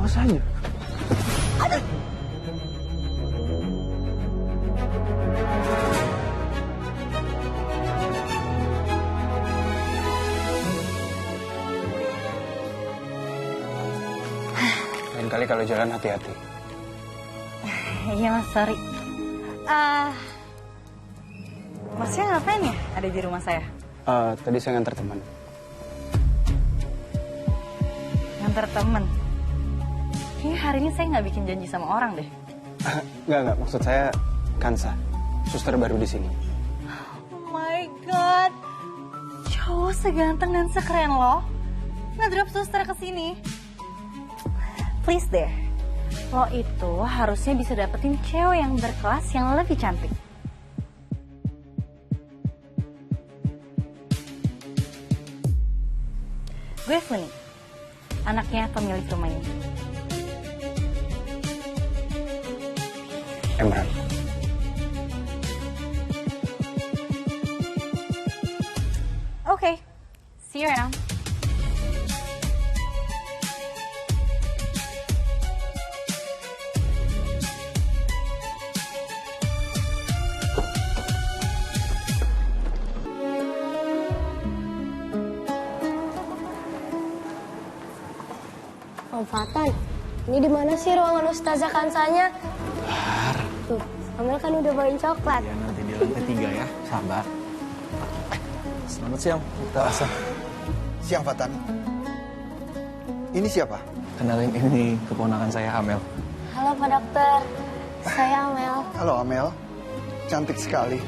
Awas aja. Aduh. Lain kali kalau jalan hati-hati. Iya mas, sorry. Masnya ngapain ya ada di rumah saya? Tadi saya nganter teman. Nganter temen? Kayaknya hari ini saya nggak bikin janji sama orang deh. Enggak. Maksud saya Kansa, suster baru di sini. Oh my god, cowok seganteng dan sekeren lo ngedrop suster ke sini. Please deh, lo itu harusnya bisa dapetin cewek yang berkelas yang lebih cantik. Gue Funi, anaknya pemilik rumah ini. Emran. Okay, see you around. Om Fatan, ini di mana sih ruangan Ustazah Kansanya? Tuh, Amel kan udah bawain coklat. Ya, nanti di lantai 3 ya. Sabar. Selamat siang, Dokter Asa. Siang, Fatan. Ini siapa? Kenalin, ini keponakan saya, Amel. Halo Pak Dokter, saya Amel. Halo, Amel. Cantik sekali.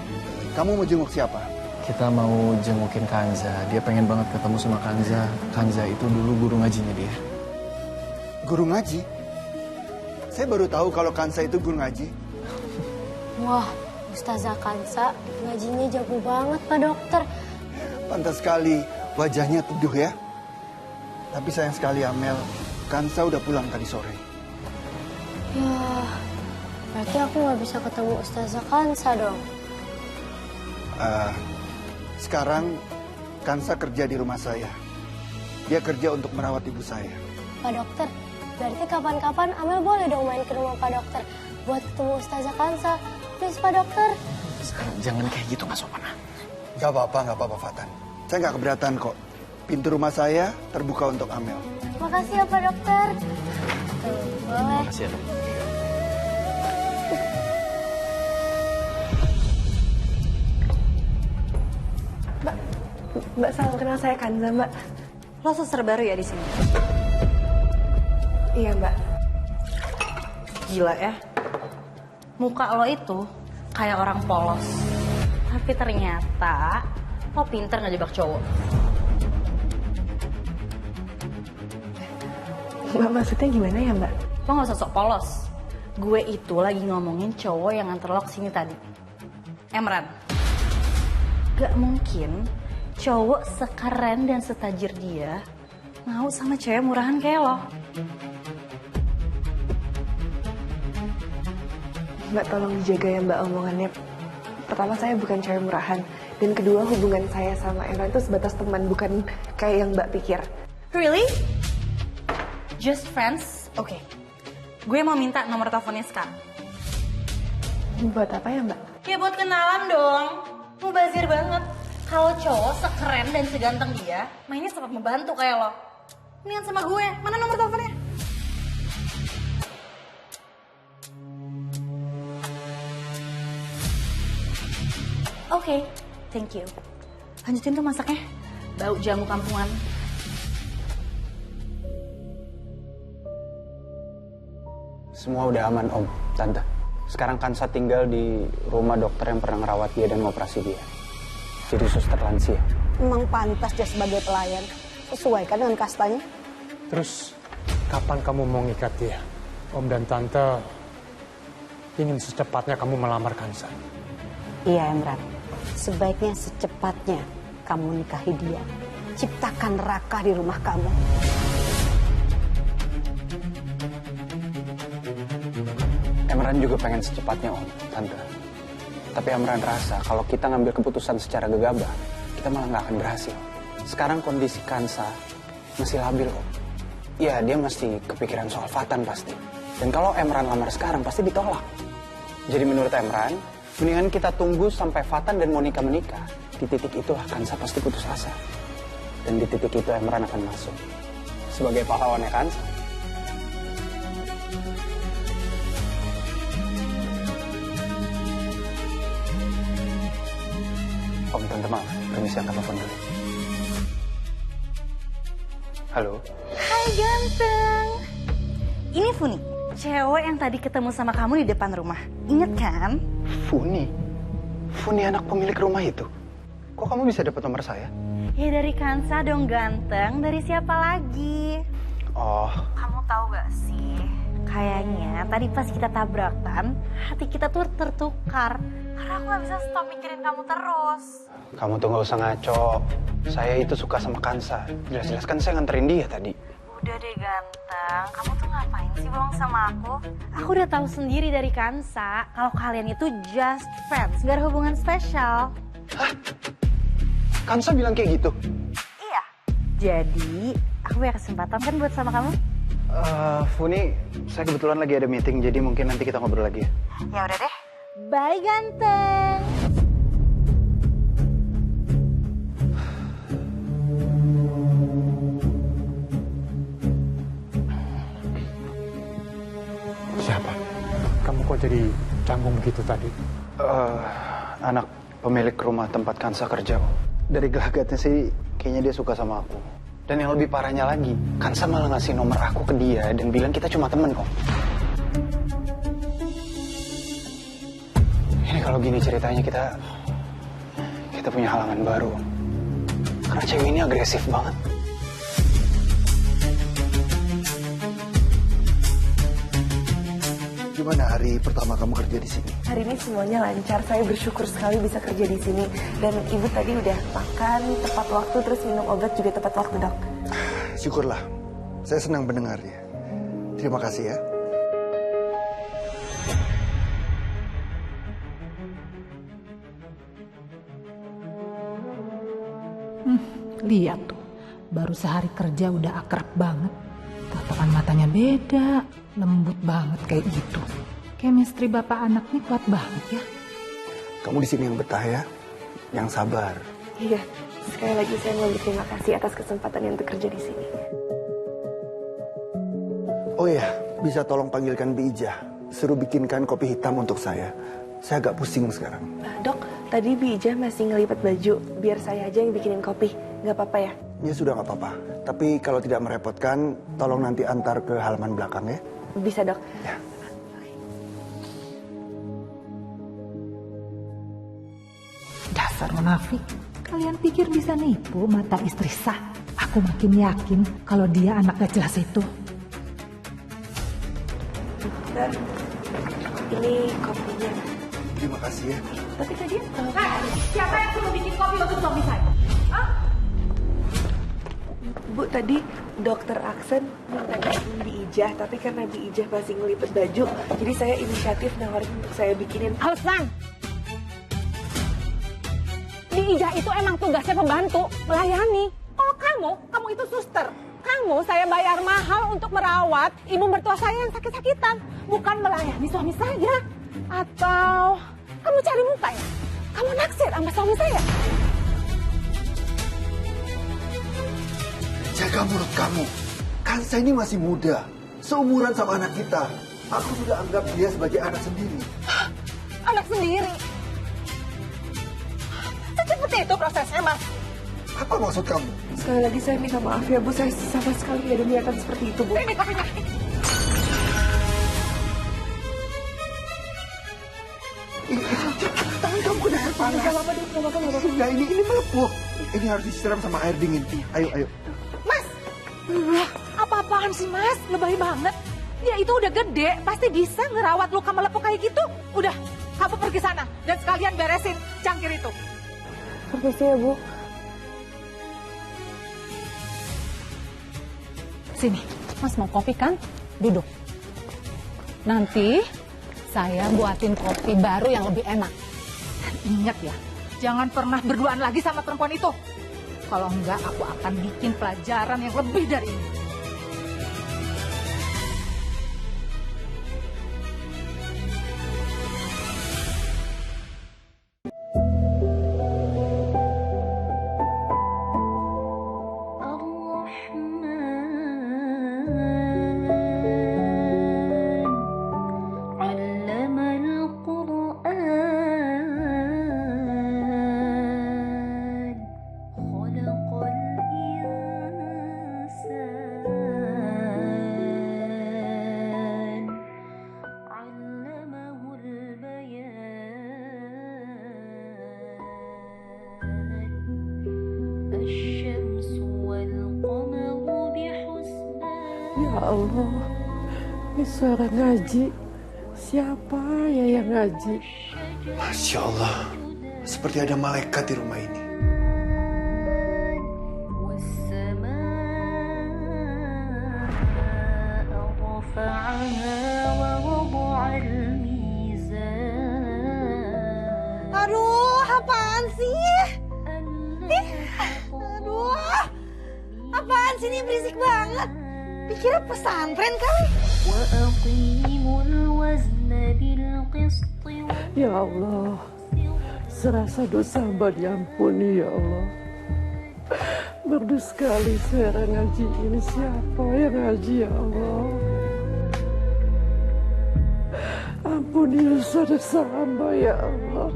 Kamu mau jenguk siapa? Kita mau jengukin Kanza. Dia pengen banget ketemu sama Kanza. Kanza itu dulu guru ngajinya dia. Guru ngaji? Saya baru tahu kalau Kansa itu guru ngaji. Wah, Ustazah Kansa ngajinya jago banget Pak Dokter. Pantas sekali wajahnya teduh ya. Tapi sayang sekali Amel, Kansa udah pulang tadi sore. Ya, berarti aku nggak bisa ketemu Ustazah Kansa dong. Sekarang Kansa kerja di rumah saya. Dia kerja untuk merawat ibu saya. Pak Dokter, berarti kapan-kapan Amel boleh dong main ke rumah Pak Dokter buat ketemu Ustazah Kansa. Please Pak Dokter. Jangan kayak gitu, nggak sopan. Gak apa-apa Fatan. Saya nggak keberatan kok. Pintu rumah saya terbuka untuk Amel. Makasih ya Pak Dokter. Tuh, boleh. Makasih ya, Dok. Mbak, salam kenal, saya Kanza, Mbak. Lo suster baru ya di sini? Iya, Mbak. Gila ya. Muka lo itu kayak orang polos. Tapi ternyata lo pinter ngejebak cowok. Mbak, maksudnya gimana ya, Mbak? Lo gak usah sok polos. Gue itu lagi ngomongin cowok yang nganter lo kesini tadi. Emran. Gak mungkin cowok sekeren dan setajir dia mau sama cewek murahan kayak lo. Mbak, tolong dijaga ya, Mbak, omongannya. Pertama, saya bukan cewek murahan. Dan kedua, hubungan saya sama Emran itu sebatas teman, bukan kayak yang Mbak pikir. Really? Just friends? Oke. Gue mau minta nomor teleponnya sekarang. Buat apa ya, Mbak? Ya buat kenalan dong. Mubazir banget. Kalau cowok sekeren dan seganteng dia, mainnya sempat membantu kayak lo. Mendingan sama gue. Mana nomor teleponnya? Oke, thank you. Lanjutin tuh masaknya. Bau jamu kampungan. Semua udah aman, Om, Tante. Sekarang Kansa tinggal di rumah dokter yang pernah ngerawat dia dan ngoperasi dia. Jadi suster lansia. Memang pantas dia sebagai pelayan. Sesuaikan dengan kastanya. Terus, kapan kamu mau ngikat dia? Om dan Tante ingin secepatnya kamu melamar Kansa. Iya, Emran. Sebaiknya secepatnya kamu nikahi dia. Ciptakan neraka di rumah kamu. Emran juga pengen secepatnya, Om, Tante. Tapi Emran rasa kalau kita ngambil keputusan secara gegabah, kita malah nggak akan berhasil. Sekarang kondisi Kansa masih labil, Om. ya dia mesti kepikiran soal Fatan pasti. Dan kalau Emran lamar sekarang pasti ditolak. Jadi menurut Emran, mendingan kita tunggu sampai Fatan dan Monica menikah. Di titik itulah Kansa pasti putus asa. Dan di titik itu Emran akan masuk sebagai pahlawannya Kansa. Om, Tante, maaf. Permisi angkat telepon dulu. Halo? Hai ganteng. Ini Funi, cewek yang tadi ketemu sama kamu di depan rumah. Ingat kan? Funi? Funi anak pemilik rumah itu? Kok kamu bisa dapat nomor saya? Ya dari Kansa dong ganteng, dari siapa lagi? Oh, Kamu tahu gak sih, kayaknya tadi pas kita tabrakan, hati kita tuh tertukar. Karena aku gak bisa stop mikirin kamu terus. kamu tuh gak usah ngaco. Saya itu suka sama Kansa. Jelas-jelas kan saya nganterin dia tadi. Udah deh ganteng, kamu tuh ngapain sih bohong sama aku? Aku udah tahu sendiri dari Kansa, kalau kalian itu just friends, gak ada hubungan spesial. Hah? Kansa bilang kayak gitu? Iya. Jadi, aku punya kesempatan kan buat sama kamu? Funi, saya kebetulan lagi ada meeting, jadi mungkin nanti kita ngobrol lagi ya. Ya udah deh. Bye ganteng. Siapa? Kamu kok jadi canggung begitu tadi? Anak pemilik rumah tempat Kansa kerja kok. Dari gelagatnya sih, kayaknya dia suka sama aku. Dan yang lebih parahnya lagi, Kansa malah ngasih nomor aku ke dia dan bilang kita cuma temen kok. Ini kalau gini ceritanya kita punya halangan baru. Karena cewek ini agresif banget. Gimana hari pertama kamu kerja di sini? Hari ini semuanya lancar. Saya bersyukur sekali bisa kerja di sini. Dan ibu tadi udah makan tepat waktu, terus minum obat juga tepat waktu, Dok. Syukurlah. Saya senang mendengarnya. Terima kasih ya. Lihat tuh, baru sehari kerja udah akrab banget. Tatapan matanya beda, lembut banget kayak gitu. Chemistry bapak anak nih kuat banget ya. Kamu di sini yang betah ya, yang sabar. Iya, sekali lagi saya mau berterima kasih atas kesempatan yang untuk kerja di sini. Oh ya, bisa tolong panggilkan Bi Ijah. Suruh bikinkan kopi hitam untuk saya. Saya agak pusing sekarang. Dok, tadi Bi Ijah masih ngelipat baju. Biar saya aja yang bikinin kopi. Nggak apa-apa ya? Ya sudah nggak apa-apa. Tapi kalau tidak merepotkan, tolong nanti antar ke halaman belakang ya. Bisa, Dok. Ya. Dasar munafik. Kalian pikir bisa nipu mata istri sah? Aku makin yakin kalau dia anak gak jelas itu. Dan ini kopinya. Terima kasih ya. Tapi tadi Siapa yang suruh bikin kopi untuk suami saya? Bu, tadi Dokter Aksen minta Bi Ijah, tapi karena Bi Ijah masih ngelipet baju, jadi saya inisiatif nawarin untuk saya bikinin. Alasan. Di Ijah itu emang tugasnya pembantu, melayani. Kalau kamu itu suster. Kamu saya bayar mahal untuk merawat ibu mertua saya yang sakit-sakitan, bukan melayani suami saya. Atau kamu cari muka ya? Kamu naksir sama suami saya? Jaga mulut kamu. Kansa ini masih muda. Seumuran sama anak kita. Aku sudah anggap dia sebagai anak sendiri. Anak sendiri. Secepat itu prosesnya, Mas. Apa maksud kamu? Sekali lagi saya minta maaf ya, Bu. Saya sama sekali nggak ada niatan seperti itu, Bu. Ini kopinya. Tangan kamu kena air panas. Enggak, ini melepuh. Ini harus disiram sama air dingin. Ayo. Mas, apa-apaan sih Mas? Lebay banget. Dia itu udah gede, pasti bisa ngerawat luka melepuh kayak gitu. Udah, kamu pergi sana dan sekalian beresin cangkir itu. Permisi ya, Bu. Sini, Mas mau kopi kan? Duduk. Nanti saya buatin kopi baru yang lebih enak. Dan ingat ya, jangan pernah berduaan lagi sama perempuan itu. Kalau enggak, aku akan bikin pelajaran yang lebih dari ini. Allah, ini suara ngaji. Siapa ya yang ngaji? Masya Allah, seperti ada malaikat di rumah ini. Aduh, apaan sih? Aduh, apaan sih ini berisik banget? Dikira pesantren kali. Ya Allah, serasa dosa hamba diampuni ya Allah. Merdu sekali suara ngaji ini. Siapa yang ngaji ya Allah? Ampuni dosa-dosa hamba ya Allah.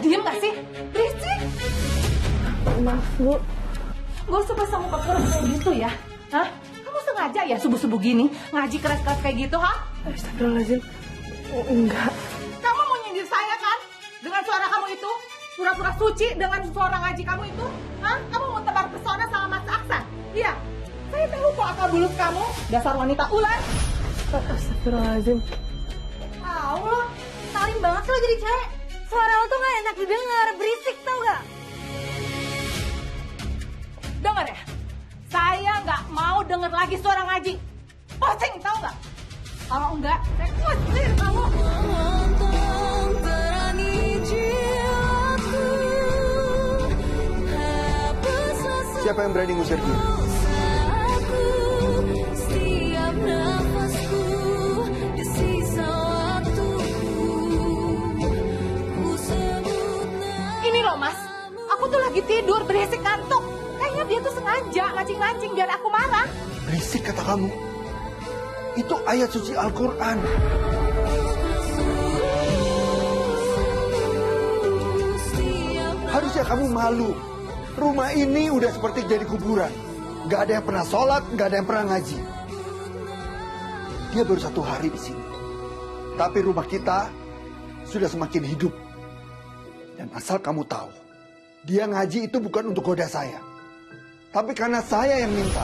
Diem gak sih? Berisik. Maaf, Bu. Gak usah pasang muka keras kayak gitu ya. Hah? Kamu sengaja ya subuh-subuh gini ngaji keras-keras kayak gitu, ha? Astagfirullahaladzim. Enggak. Kamu mau nyindir saya kan? Dengan suara kamu itu? Pura-pura suci dengan suara ngaji kamu itu? Hah? Kamu mau tebar pesona sama Mas Aksan? Iya. Saya tahu kok akal bulus kamu. Dasar wanita ular. Astagfirullahaladzim. Tahu lo, salim banget lo jadi cewek. Suara lo tuh gak enak didengar, berisik tau gak? Dengar ya, saya nggak mau denger lagi suara ngaji. Pusing tau nggak? Kalau enggak, saya kusir kamu. Siapa yang berani ngusir dia? Ini loh Mas, aku tuh lagi tidur berisik ngantuk. Kayaknya dia tuh sengaja ngancing-ngancing biar aku marah. Berisik kata kamu. Itu ayat suci Al-Quran. Harusnya kamu malu. Rumah ini udah seperti jadi kuburan. Gak ada yang pernah sholat, gak ada yang pernah ngaji. Dia baru 1 hari di sini. Tapi rumah kita sudah semakin hidup. Dan asal kamu tahu, dia ngaji itu bukan untuk goda saya. Tapi karena saya yang minta.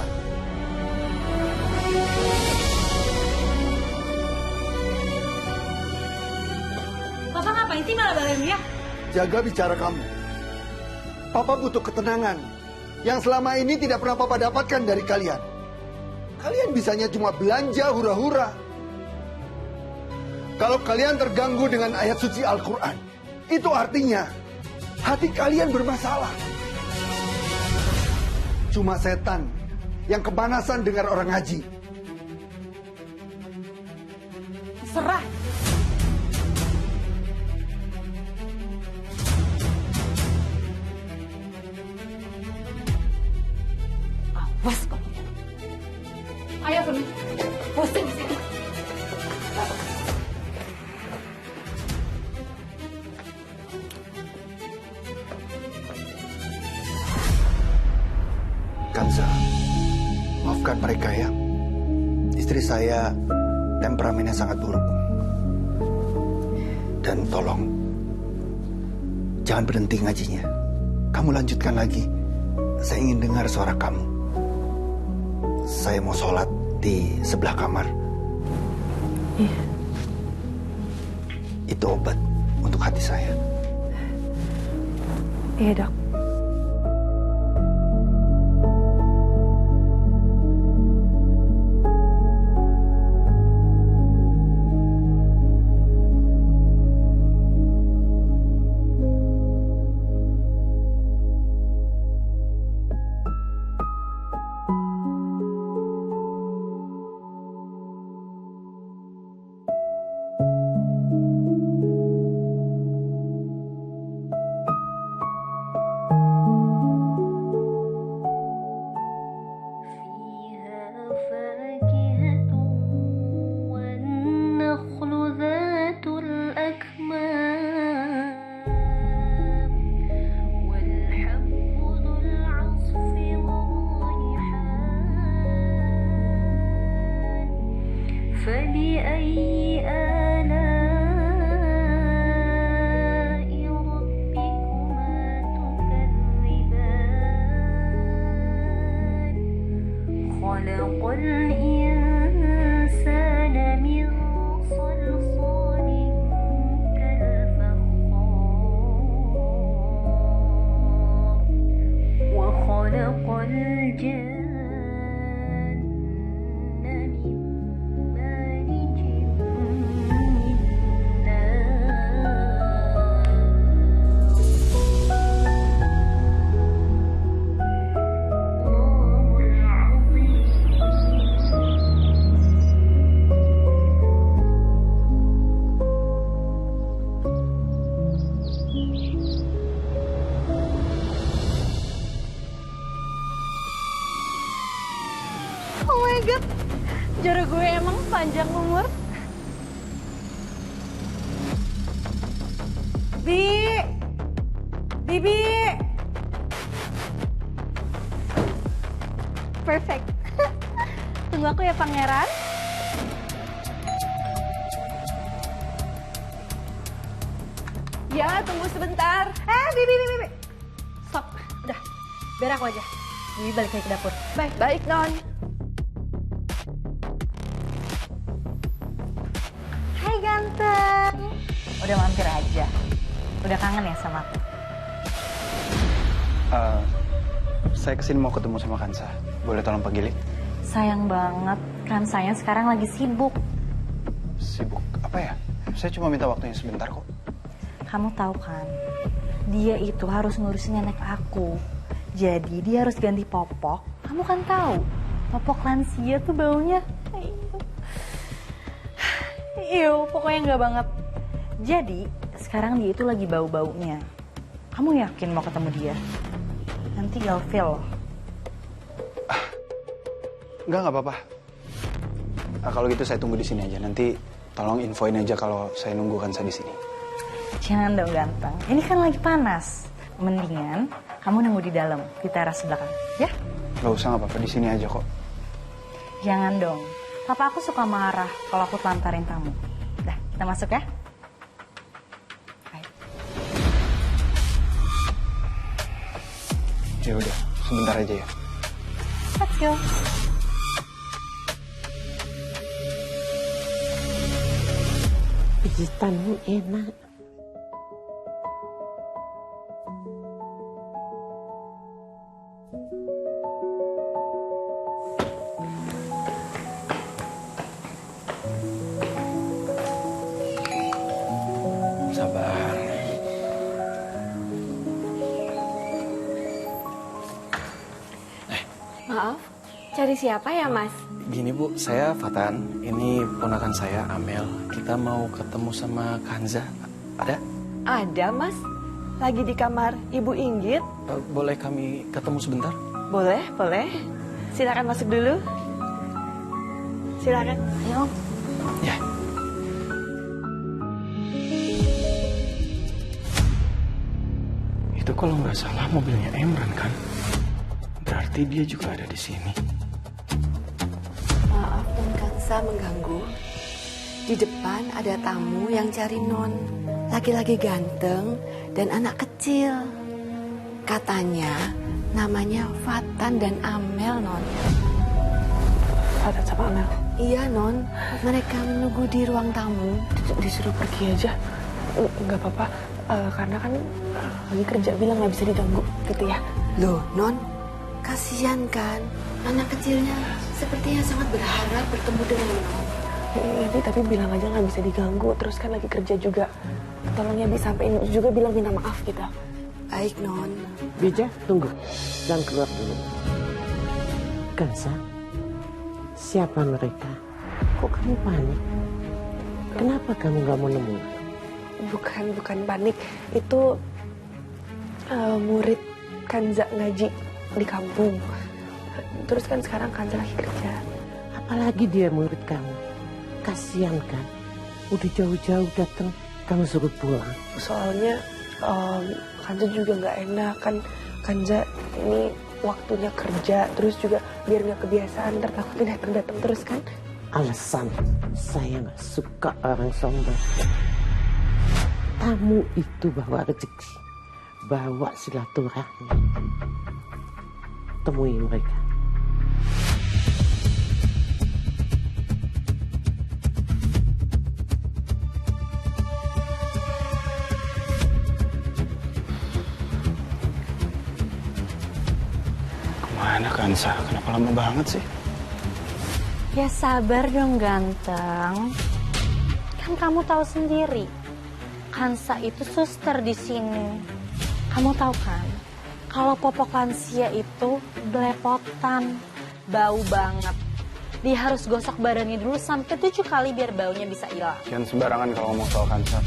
Papa ngapain sih malah balain dia? Jaga bicara kamu. Papa butuh ketenangan yang selama ini tidak pernah Papa dapatkan dari kalian. Kalian bisanya cuma belanja hura-hura. Kalau kalian terganggu dengan ayat suci Al-Quran, itu artinya hati kalian bermasalah. Cuma setan yang kepanasan dengar orang ngaji. Serah. Awas kamu. Ayo Femi, pusing sini. Kanza, maafkan mereka ya. Istri saya temperamennya sangat buruk. Dan tolong, jangan berhenti ngajinya. Kamu lanjutkan lagi. Saya ingin dengar suara kamu. Saya mau sholat di sebelah kamar. Iya. Itu obat untuk hati saya. Iya, Dok. فبأي آلاء ربكما تكذبان خلق الإنسان من صلصال كالفخار وخلق الجان Oh my god, jodoh gue emang panjang umur. Bibi. Perfect. Tunggu aku ya pangeran. Ya, tunggu sebentar. Bibi. Stop, udah. Biar aku aja. Bibi balik lagi ke dapur. Baik, Non. Hai ganteng. Udah mampir aja. Udah kangen ya sama aku? Saya kesini mau ketemu sama Kansa. Boleh tolong panggilin? Sayang banget, kan saya sekarang lagi sibuk. Sibuk apa ya? Saya cuma minta waktunya sebentar kok. Kamu tahu kan, dia itu harus ngurusin nenek aku. Jadi dia harus ganti popok. Kamu kan tahu, popok lansia tuh baunya. Pokoknya nggak banget. Jadi sekarang dia itu lagi bau-baunya. Kamu yakin mau ketemu dia? Nanti ilfil. Nggak apa-apa. Kalau gitu saya tunggu di sini aja. Nanti tolong infoin aja kalau saya nunggu Kansa di sini. Jangan dong ganteng. Ini kan lagi panas. Mendingan kamu nunggu di dalam, di teras belakang, ya? Nggak usah, nggak apa-apa. Di sini aja kok. Jangan dong. Papa aku suka marah kalau aku telantarin tamu. Dah, kita masuk ya. Ya udah, sebentar aja ya. Let's go. Pijitanmu enak. Sabar. Maaf, cari siapa ya, Mas? Gini Bu, saya Fatan. Ini ponakan saya Amel. Kita mau ketemu sama Kanza. Ada? Ada, Mas. Lagi di kamar Ibu Inggit. Boleh kami ketemu sebentar? Boleh. Silakan masuk dulu. Silakan. Ayo. Ya. Itu kalau nggak salah mobilnya Emran kan? Berarti dia juga ada di sini. Maaf, Non Kansa mengganggu. Di depan ada tamu yang cari Non. Laki-laki ganteng dan anak kecil. Katanya namanya Fatan dan Amel, Non. Fatan sama Amel? Iya, Non. Mereka menunggu di ruang tamu. Disuruh pergi aja. Nggak apa-apa. Karena kan lagi kerja, bilang nggak bisa diganggu gitu ya. Loh, Non. Kasihan kan, anak kecilnya sepertinya sangat berharap bertemu dengan Non. Nanti tapi bilang aja nggak bisa diganggu, terus kan lagi kerja juga. Tolong ya disampaikan juga, bilang minta maaf kita. Baik, Non. Bija, tunggu. Jangan keluar dulu. Kansa, siapa mereka? Kok kamu panik? Kenapa kamu nggak mau nemu? Bukan panik. Itu murid Kanza ngaji di kampung. Terus kan sekarang Kanza lagi kerja. Apalagi dia murid kamu. Kasian kan? Udah jauh-jauh datang, kamu suruh pulang. Soalnya Kanza juga nggak enak kan. Kanza ini waktunya kerja, terus juga biar nggak kebiasaan, ntar takutnya datang terus kan. Alasan saya nggak suka orang sombong. Tamu itu bawa rezeki, bawa silaturahmi. Temui mereka. Kemana Kansa? Kenapa lama banget sih? Ya sabar dong ganteng. Kan kamu tahu sendiri, Kansa itu suster di sini. Kamu tahu kan, kalau popok lansia itu belepotan, bau banget. Dia harus gosok badannya dulu sampai 7 kali biar baunya bisa hilang. Jangan sembarangan kalau ngomong soal Kansa.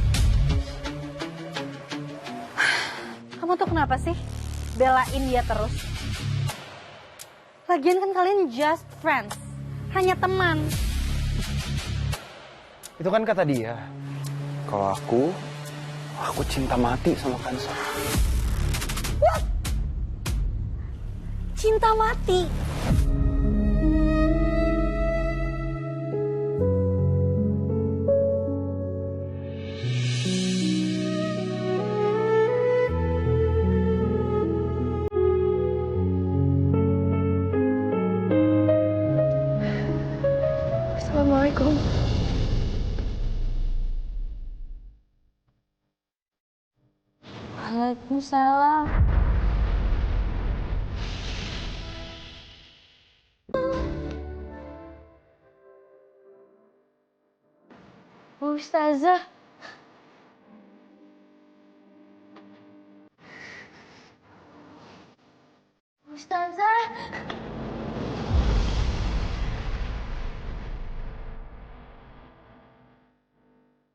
Kamu tuh kenapa sih belain dia terus? Lagian kan kalian just friends. Hanya teman. Itu kan kata dia. Kalau aku cinta mati sama Kansa. What? Cinta mati? Assalamualaikum. Waalaikumsalam. Bu Ustazah. Bu Ustazah.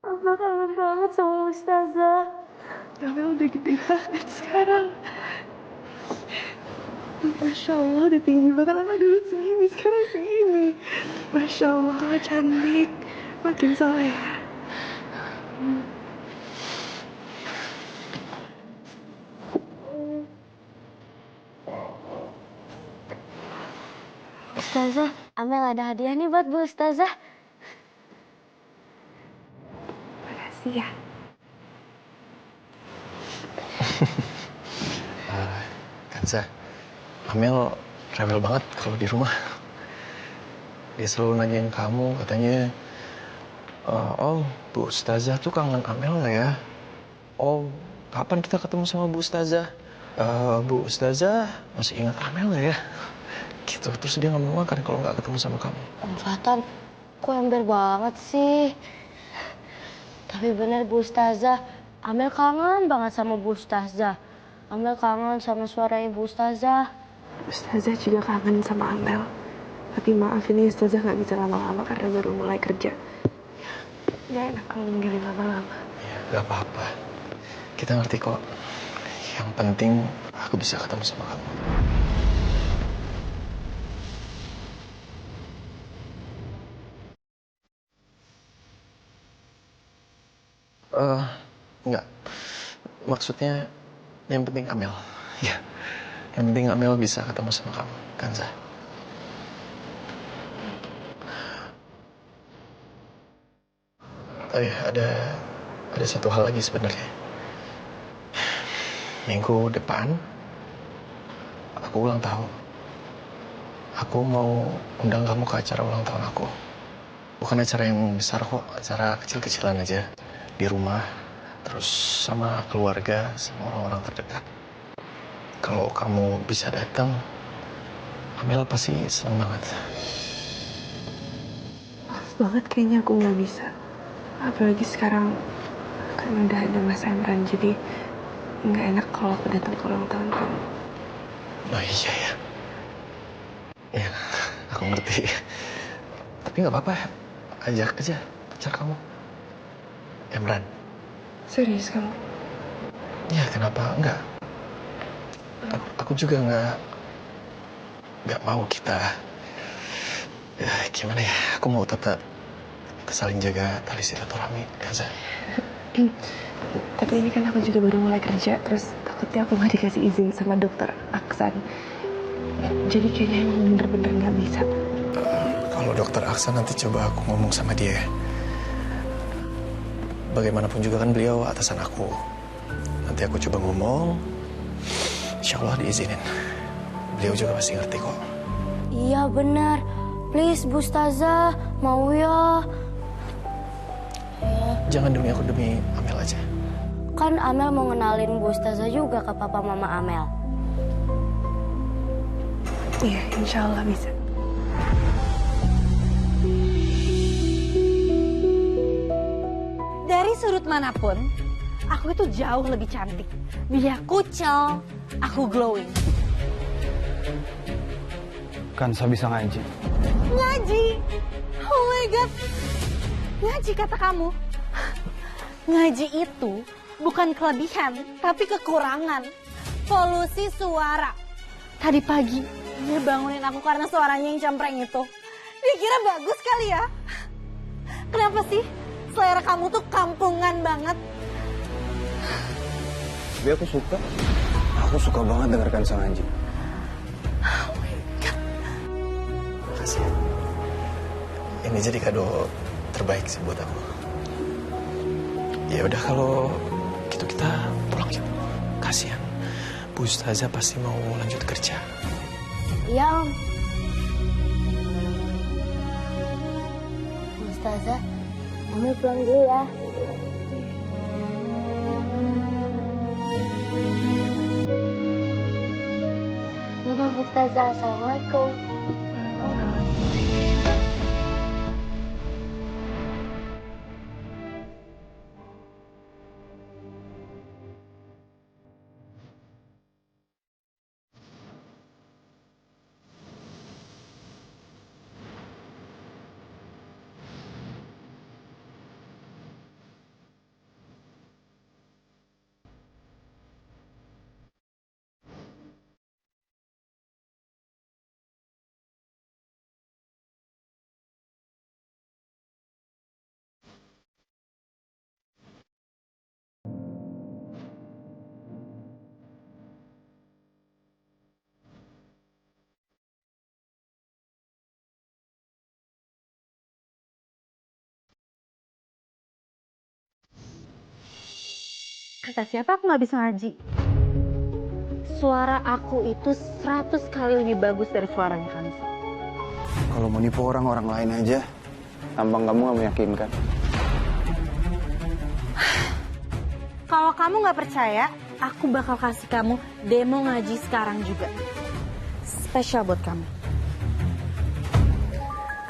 Aku kangen banget sama Ustazah. Amel udah gede banget sekarang. Masya Allah udah tinggi banget, apa dulu segini, sekarang segini. Masya Allah cantik, makin soleh. Ustazah, Amel ada hadiah nih buat Bu Ustazah. Makasih ya. Kansa, Amel rewel banget kalau di rumah. Dia selalu nanyain kamu, katanya, oh Bu Ustazah tuh kangen Amel nggak ya? Oh, kapan kita ketemu sama Bu Ustazah? Bu Ustazah masih ingat Amel nggak ya? Gitu, terus dia nggak mau makan kalau nggak ketemu sama kamu. Om Fatan, kok ember banget sih? Tapi bener Bu Ustazah, Amel kangen banget sama Bu Ustazah. Amel kangen sama suara Ibu Ustazah. Ustazah juga kangen sama Amel. Tapi maaf ini Ustazah nggak bisa lama-lama karena baru mulai kerja. Nggak enak kalau nungguin lama-lama. Ya, nggak apa-apa. Kita ngerti kok. Yang penting aku bisa ketemu sama kamu. Enggak. Maksudnya yang penting Amel. Ya. Yang penting Amel bisa ketemu sama kamu, Kansa. Oh ya, ada satu hal lagi sebenarnya. Minggu depan aku ulang tahun. Aku mau undang kamu ke acara ulang tahun aku. Bukan acara yang besar kok, acara kecil-kecilan aja. Di rumah, terus sama keluarga, sama orang-orang terdekat. Kalau kamu bisa datang, Amel pasti senang banget. Maaf banget kayaknya aku nggak bisa. Apalagi sekarang kan udah ada Mas Emran, jadi nggak enak kalau aku datang ke ulang tahun kamu. Oh iya ya. Ya, aku ngerti. Tapi nggak apa-apa, ajak aja pacar kamu. Emran. Serius kamu? Ya, kenapa enggak? Aku juga nggak mau kita, ya gimana ya? Aku mau tetap saling jaga tali silaturahmi, Kansa. Tapi ini kan aku juga baru mulai kerja, terus takutnya aku nggak dikasih izin sama dokter Aksan. Jadi kayaknya emang bener-bener nggak bisa. Kalau Dokter Aksan nanti coba aku ngomong sama dia. Bagaimanapun juga kan beliau atasan aku. Nanti aku coba ngomong, insya Allah diizinin. Beliau juga pasti ngerti kok. Iya benar. Please Bu Ustazah, mau ya. Jangan demi aku, demi Amel aja. Kan Amel mau ngenalin Bu Ustazah juga ke papa mama Amel. Iya, insya Allah bisa. Dari sudut manapun, aku itu jauh lebih cantik. Dia kucel, aku glowing. Kansa bisa ngaji. Ngaji? Oh my God. Ngaji kata kamu. Ngaji itu bukan kelebihan, tapi kekurangan. Polusi suara. Tadi pagi, dia bangunin aku karena suaranya yang cempreng itu. Dia kira bagus kali ya. Kenapa sih? Selera kamu tuh kampungan banget. Tapi aku suka. Aku suka banget denger Kansa ngaji. Makasih ya. Ini jadi kado terbaik sih buat aku. Ya udah kalau gitu kita pulang yuk. Kasihan. Bu Ustazah pasti mau lanjut kerja. Iya Om. Bu Ustazah, Amel pulang dulu ya. Dadah Bu Ustazah, Assalamualaikum. Kata siapa aku nggak bisa ngaji? Suara aku itu 100 kali lebih bagus dari suaranya Kansa. Kalau mau nipu orang lain aja, tampang kamu gak meyakinkan. Kalau kamu nggak percaya, aku bakal kasih kamu demo ngaji sekarang juga. Spesial buat kamu.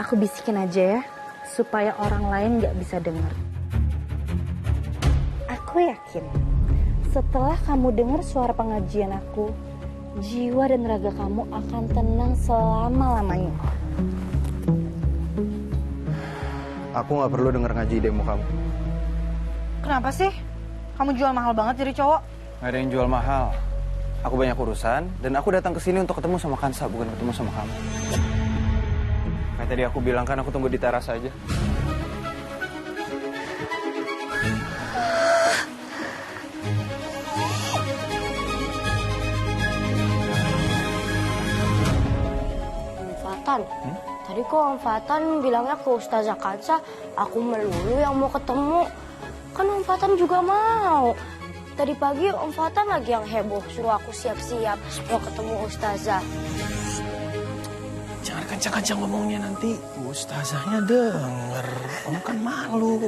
Aku bisikin aja ya, supaya orang lain nggak bisa dengar. Aku yakin, setelah kamu dengar suara pengajian aku, jiwa dan raga kamu akan tenang selama-lamanya. Aku gak perlu denger ngaji demo kamu. Kenapa sih? Kamu jual mahal banget jadi cowok? Gak ada yang jual mahal. Aku banyak urusan, dan aku datang ke sini untuk ketemu sama Kansa, bukan ketemu sama kamu. Kayak tadi aku bilang kan, aku tunggu di teras aja. Tadi kok Om Fatan bilangnya ke Ustazah Kansa, aku melulu yang mau ketemu. Kan Om Fatan juga mau. Tadi pagi Om Fatan lagi yang heboh, suruh aku siap-siap mau ketemu Ustazah. Jangan kencang-kencang ngomongnya, nanti Bu Ustazahnya denger. Om kan malu.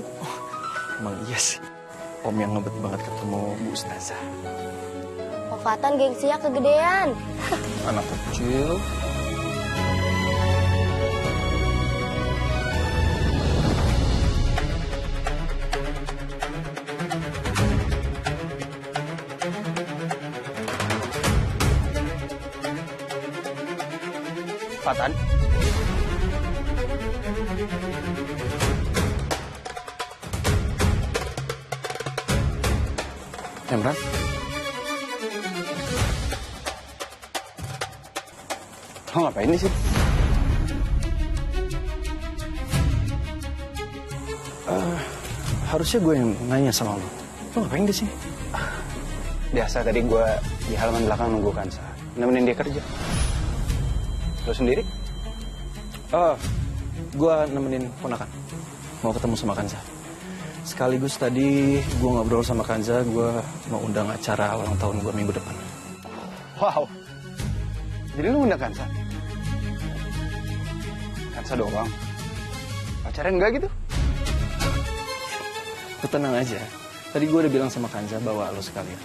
Emang iya sih, Om yang ngebet banget ketemu Bu Ustazah. Om Fatan gengsinya kegedean. Anak kecil. Fatan? Emran? Lo ngapain di sini? Harusnya gue yang nanya sama lo. Lo ngapain di sini? Biasa, tadi gue di halaman belakang nunggu Kansa. Nemenin dia kerja. Lo sendiri? Oh, gue nemenin ponakan. Mau ketemu sama Kanza. Sekaligus tadi gue ngobrol sama Kanza, gue mau undang acara ulang tahun gue minggu depan. Wow. Jadi lu undang Kansa? Kansa doang? Pacaran enggak gitu? Lu tenang aja. Tadi gue udah bilang sama Kanza bawa lo sekalian.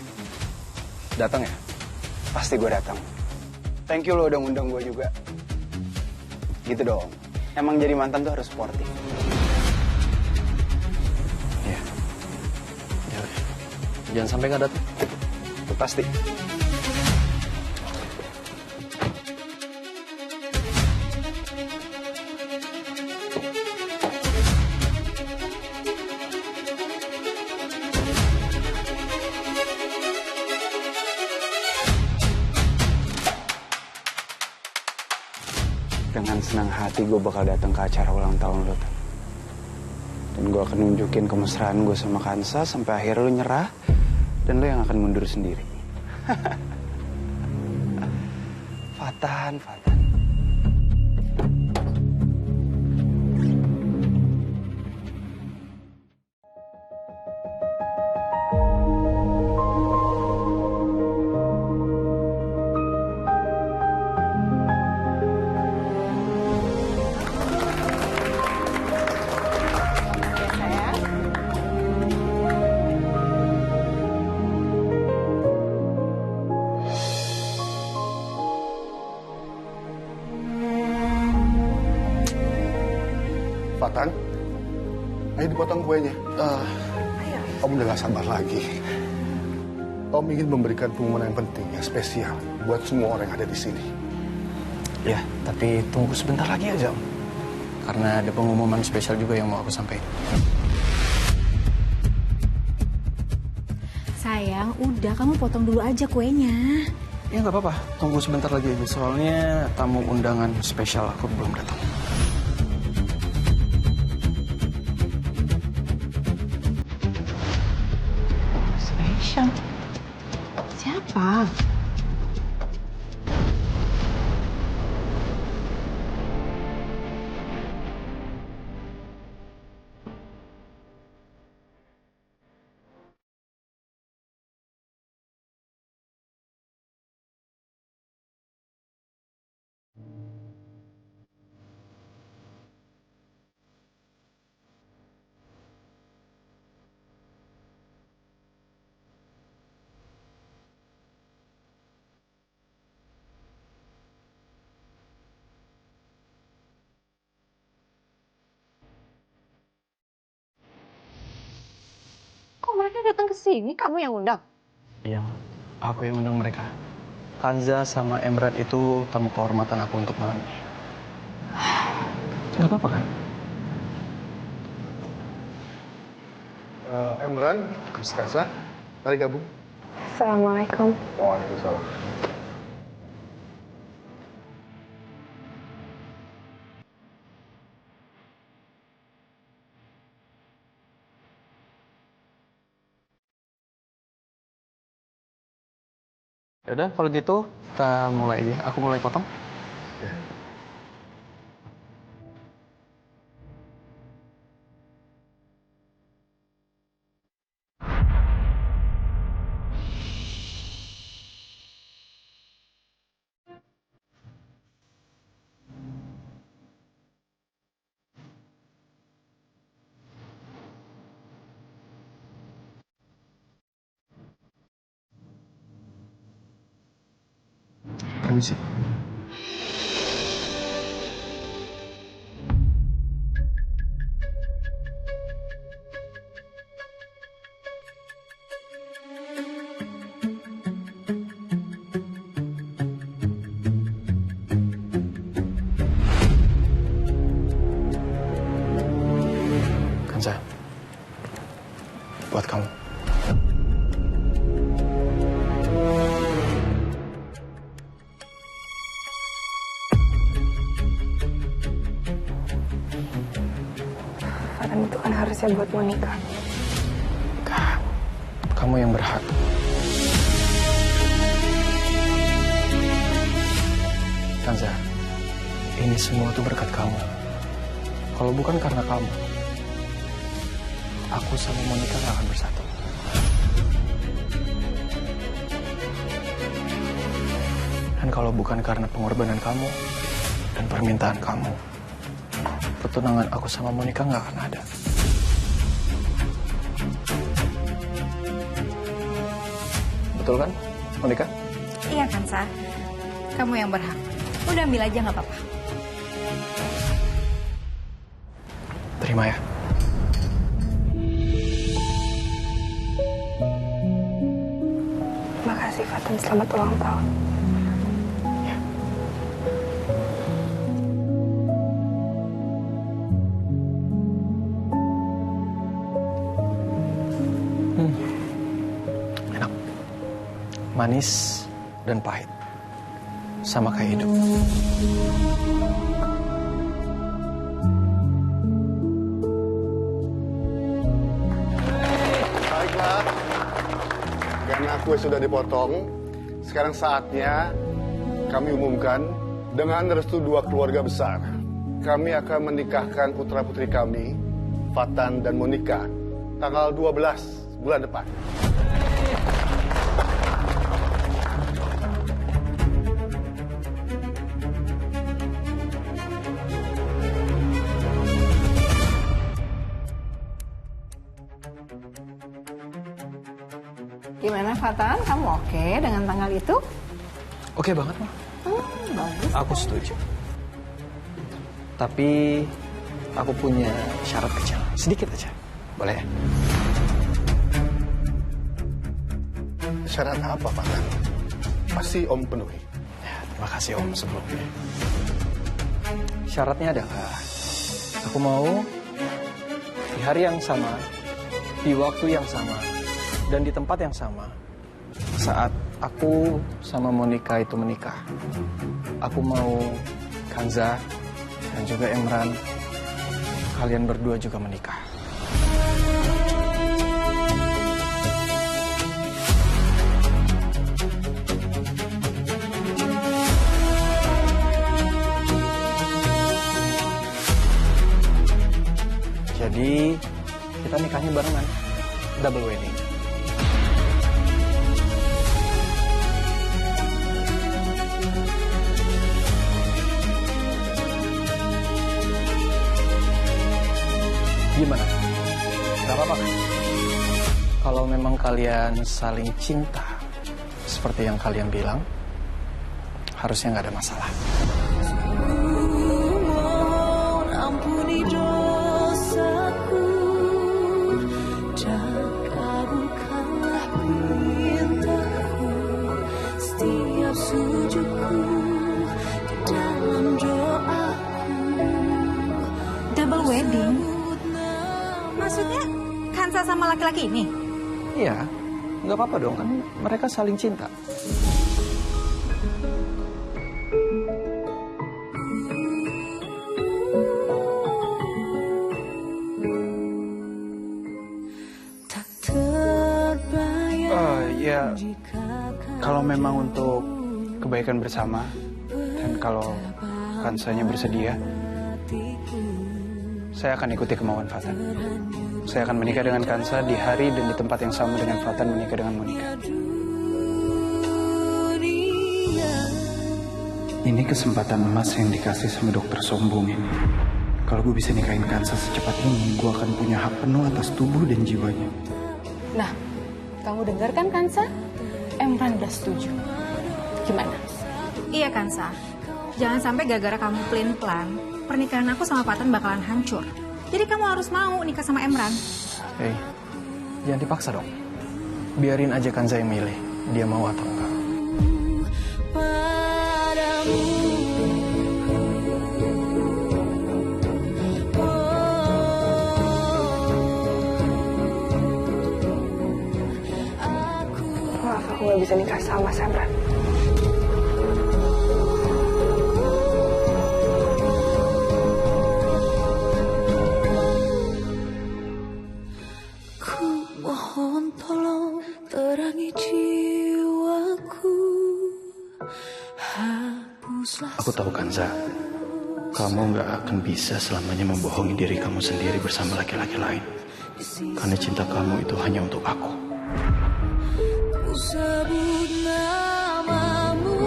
Datang ya? Pasti gue datang. Thank you lo udah ngundang gue juga. Gitu dong. Emang jadi mantan tuh harus sportif. Iya. Ya udah. Jangan sampai nggak datang. Itu pasti. Dengan senang hati gue bakal datang ke acara ulang tahun lo. Dan gue akan nunjukin kemesraan gue sama Kansa sampai akhirnya lo nyerah. Dan lo yang akan mundur sendiri. Fatan. Fatan, ayo dipotong kuenya. Om udah gak sabar lagi. Om ingin memberikan pengumuman yang penting, yang spesial buat semua orang yang ada di sini. Ya, tapi tunggu sebentar lagi aja, Om. Karena ada pengumuman spesial juga yang mau aku sampaikan. Sayang, udah kamu potong dulu aja kuenya. Ya nggak apa-apa, tunggu sebentar lagi aja. Soalnya tamu undangan spesial aku belum datang. Siapa? Kok mereka datang ke sini? Kamu yang undang? Iya, aku yang undang mereka. Kanza sama Emran itu tamu kehormatan aku untuk malam ini. Gak apa-apa kan? Emran, Miss Kansa, mari gabung. Assalamualaikum. Waalaikumsalam. Yaudah, kalau gitu kita mulai aja. Aku mulai potong. Permisi. Kanza, buat kamu. Fatan itu kan harusnya buat Monica. Kamu yang berhak. Kanza, ini semua tuh berkat kamu. Kalau bukan karena kamu, aku sama Monica gak akan bersatu. Dan kalau bukan karena pengorbanan kamu dan permintaan kamu, pertunangan aku sama Monica gak akan ada. Betul kan, Monica? Iya kan, Sa? Kamu yang berhak. Udah ambil aja nggak apa-apa. Terima ya. Makasih Fatan, selamat ulang tahun. Enak. Manis dan pahit. Sama kayak hidup. Baiklah, karena kue sudah dipotong, sekarang saatnya kami umumkan dengan restu dua keluarga besar. Kami akan menikahkan putra-putri kami, Fatan dan Monica, tanggal 12 bulan depan. Gimana Fatan, kamu oke dengan tanggal itu? Oke banget, Ma. Bagus. Aku setuju. Tapi aku punya syarat kecil, sedikit aja. Boleh ya? Syarat apa, Fatan? Pasti Om penuhi. Ya, terima kasih Om sebelumnya. Syaratnya adalah aku mau di hari yang sama, di waktu yang sama, dan di tempat yang sama, saat aku sama Monica itu menikah, aku mau Kanza dan juga Emran, kalian berdua juga menikah. Jadi kita nikahnya barengan, double wedding. Gimana? Gak apa-apa kan? Kalau memang kalian saling cinta, seperti yang kalian bilang, harusnya nggak ada masalah. Ampuni dosaku dan kabulkanlah pintaku, setiap sujudku di dalam doaku. Double wedding? Maksudnya Kansa sama laki-laki ini? Iya, nggak apa-apa dong kan mereka saling cinta. Ya, kalau memang untuk kebaikan bersama dan kalau Kansanya bersedia, saya akan ikuti kemauan Fatan. Saya akan menikah dengan Kansa di hari dan di tempat yang sama dengan Fatan menikah dengan Monica. Ini kesempatan emas yang dikasih sama dokter sombong ini. Kalau gue bisa nikahin Kansa secepat ini, gue akan punya hak penuh atas tubuh dan jiwanya. Nah, kamu dengar kan Kansa? Emran udah setuju. Gimana? Iya Kansa. Jangan sampai gara-gara kamu plan-plan, pernikahan aku sama Fatan bakalan hancur. Jadi kamu harus mau nikah sama Emran. Hei, jangan dipaksa dong. Biarin aja Kanza yang milih, dia mau atau enggak. Maaf, aku gak bisa nikah sama Mas Emran. Ku mohon tolong terangi jiwaku, hapuslah. Aku tahu Kanza, kamu nggak akan bisa selamanya membohongi diri kamu sendiri bersama laki-laki lain. Karena cinta kamu itu hanya untuk aku. Ku sebut namamu,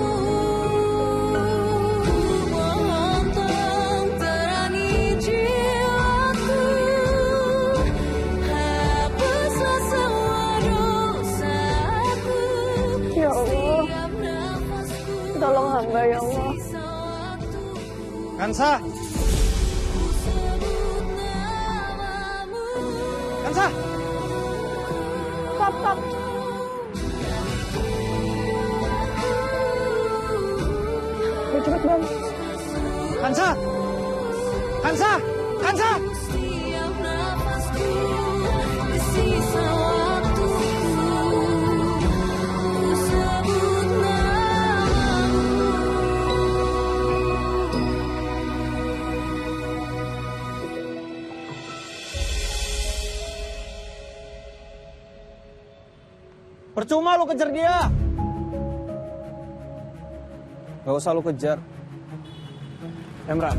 mohon tolong terangi jiwaku, hapuslah semua dosaku. Ya Allah, tolong hamba ya Allah. Kansa! Kansa! Stop. Ayo cepet Bang. Kansa! Kansa! Kansa! Sisa waktuku, ku sebut namamu. Percuma lu kejar dia. Gak usah lu kejar. Emran,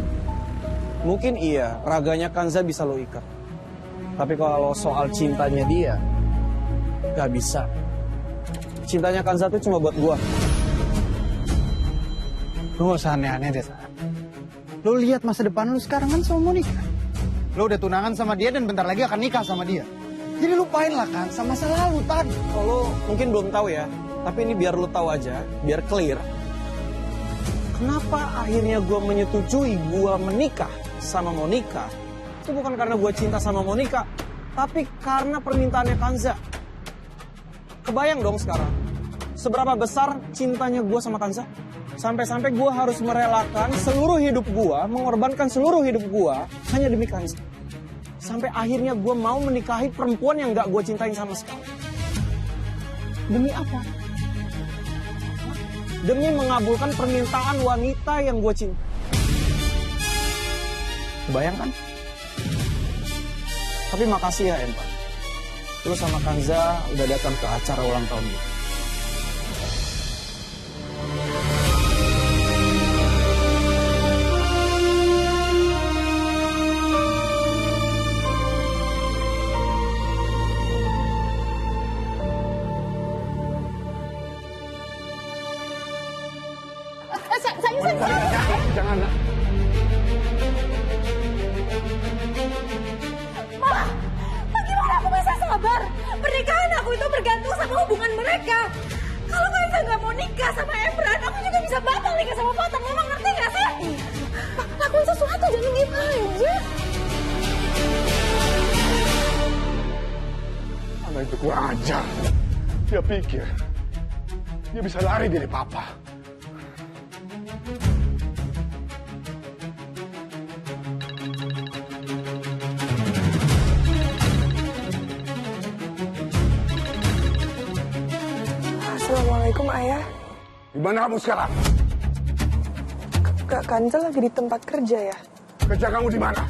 mungkin iya raganya Kanza bisa lo ikat. Tapi kalau soal cintanya dia, gak bisa. Cintanya Kanza tuh cuma buat gua. Lu gak usah aneh-aneh deh, Tan. Lu lihat masa depan lu sekarang kan sama Monica. Lu udah tunangan sama dia dan bentar lagi akan nikah sama dia. Jadi lupain lah kan sama masa lalu, Tan. Kalau mungkin belum tahu ya, tapi ini biar lu tahu aja, biar clear. Kenapa akhirnya gue menyetujui gue menikah sama Monica? Itu bukan karena gue cinta sama Monica, tapi karena permintaannya Kanza. Kebayang dong sekarang, seberapa besar cintanya gue sama Kanza? Sampai-sampai gue harus merelakan seluruh hidup gue, mengorbankan seluruh hidup gue hanya demi Kanza. Sampai akhirnya gue mau menikahi perempuan yang gak gue cintain sama sekali. Demi apa? Demi mengabulkan permintaan wanita yang gue cinta. Bayangkan? Tapi makasih ya Empa. Lu sama Kanza udah datang ke acara ulang tahun gue. Jangan, nak. Ma, bagaimana aku bisa sabar? Pernikahan aku itu bergantung sama hubungan mereka. Kalau Kanza nggak mau nikah sama Emran, aku juga bisa batal nikah sama Fatan. Mama ngerti nggak sih? Lakuin sesuatu, jangan diem aja. Anak itu kurang ajar. Dia pikir dia bisa lari dari papa. Assalamualaikum Ayah. Di mana kamu sekarang? Kak Kanza lagi di tempat kerja ya? Kerja kamu di mana?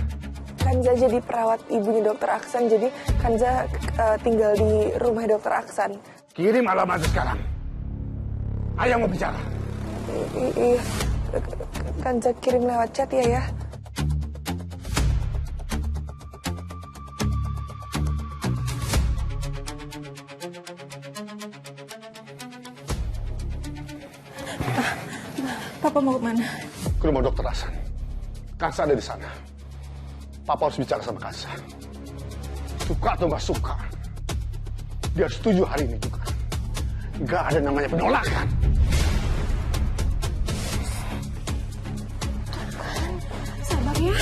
Kanza jadi perawat ibunya Dokter Aksan, jadi Kanza tinggal di rumah Dokter Aksan. Kirim alamat sekarang. Ayah mau bicara. Iya, Kanza kirim lewat chat ya. Papa mau kemana? Ke rumah Dokter Hasan. Kansa ada di sana. Papa harus bicara sama Kansa. Suka atau nggak suka, dia setuju hari ini juga. Nggak ada namanya penolakan. Sabar ya.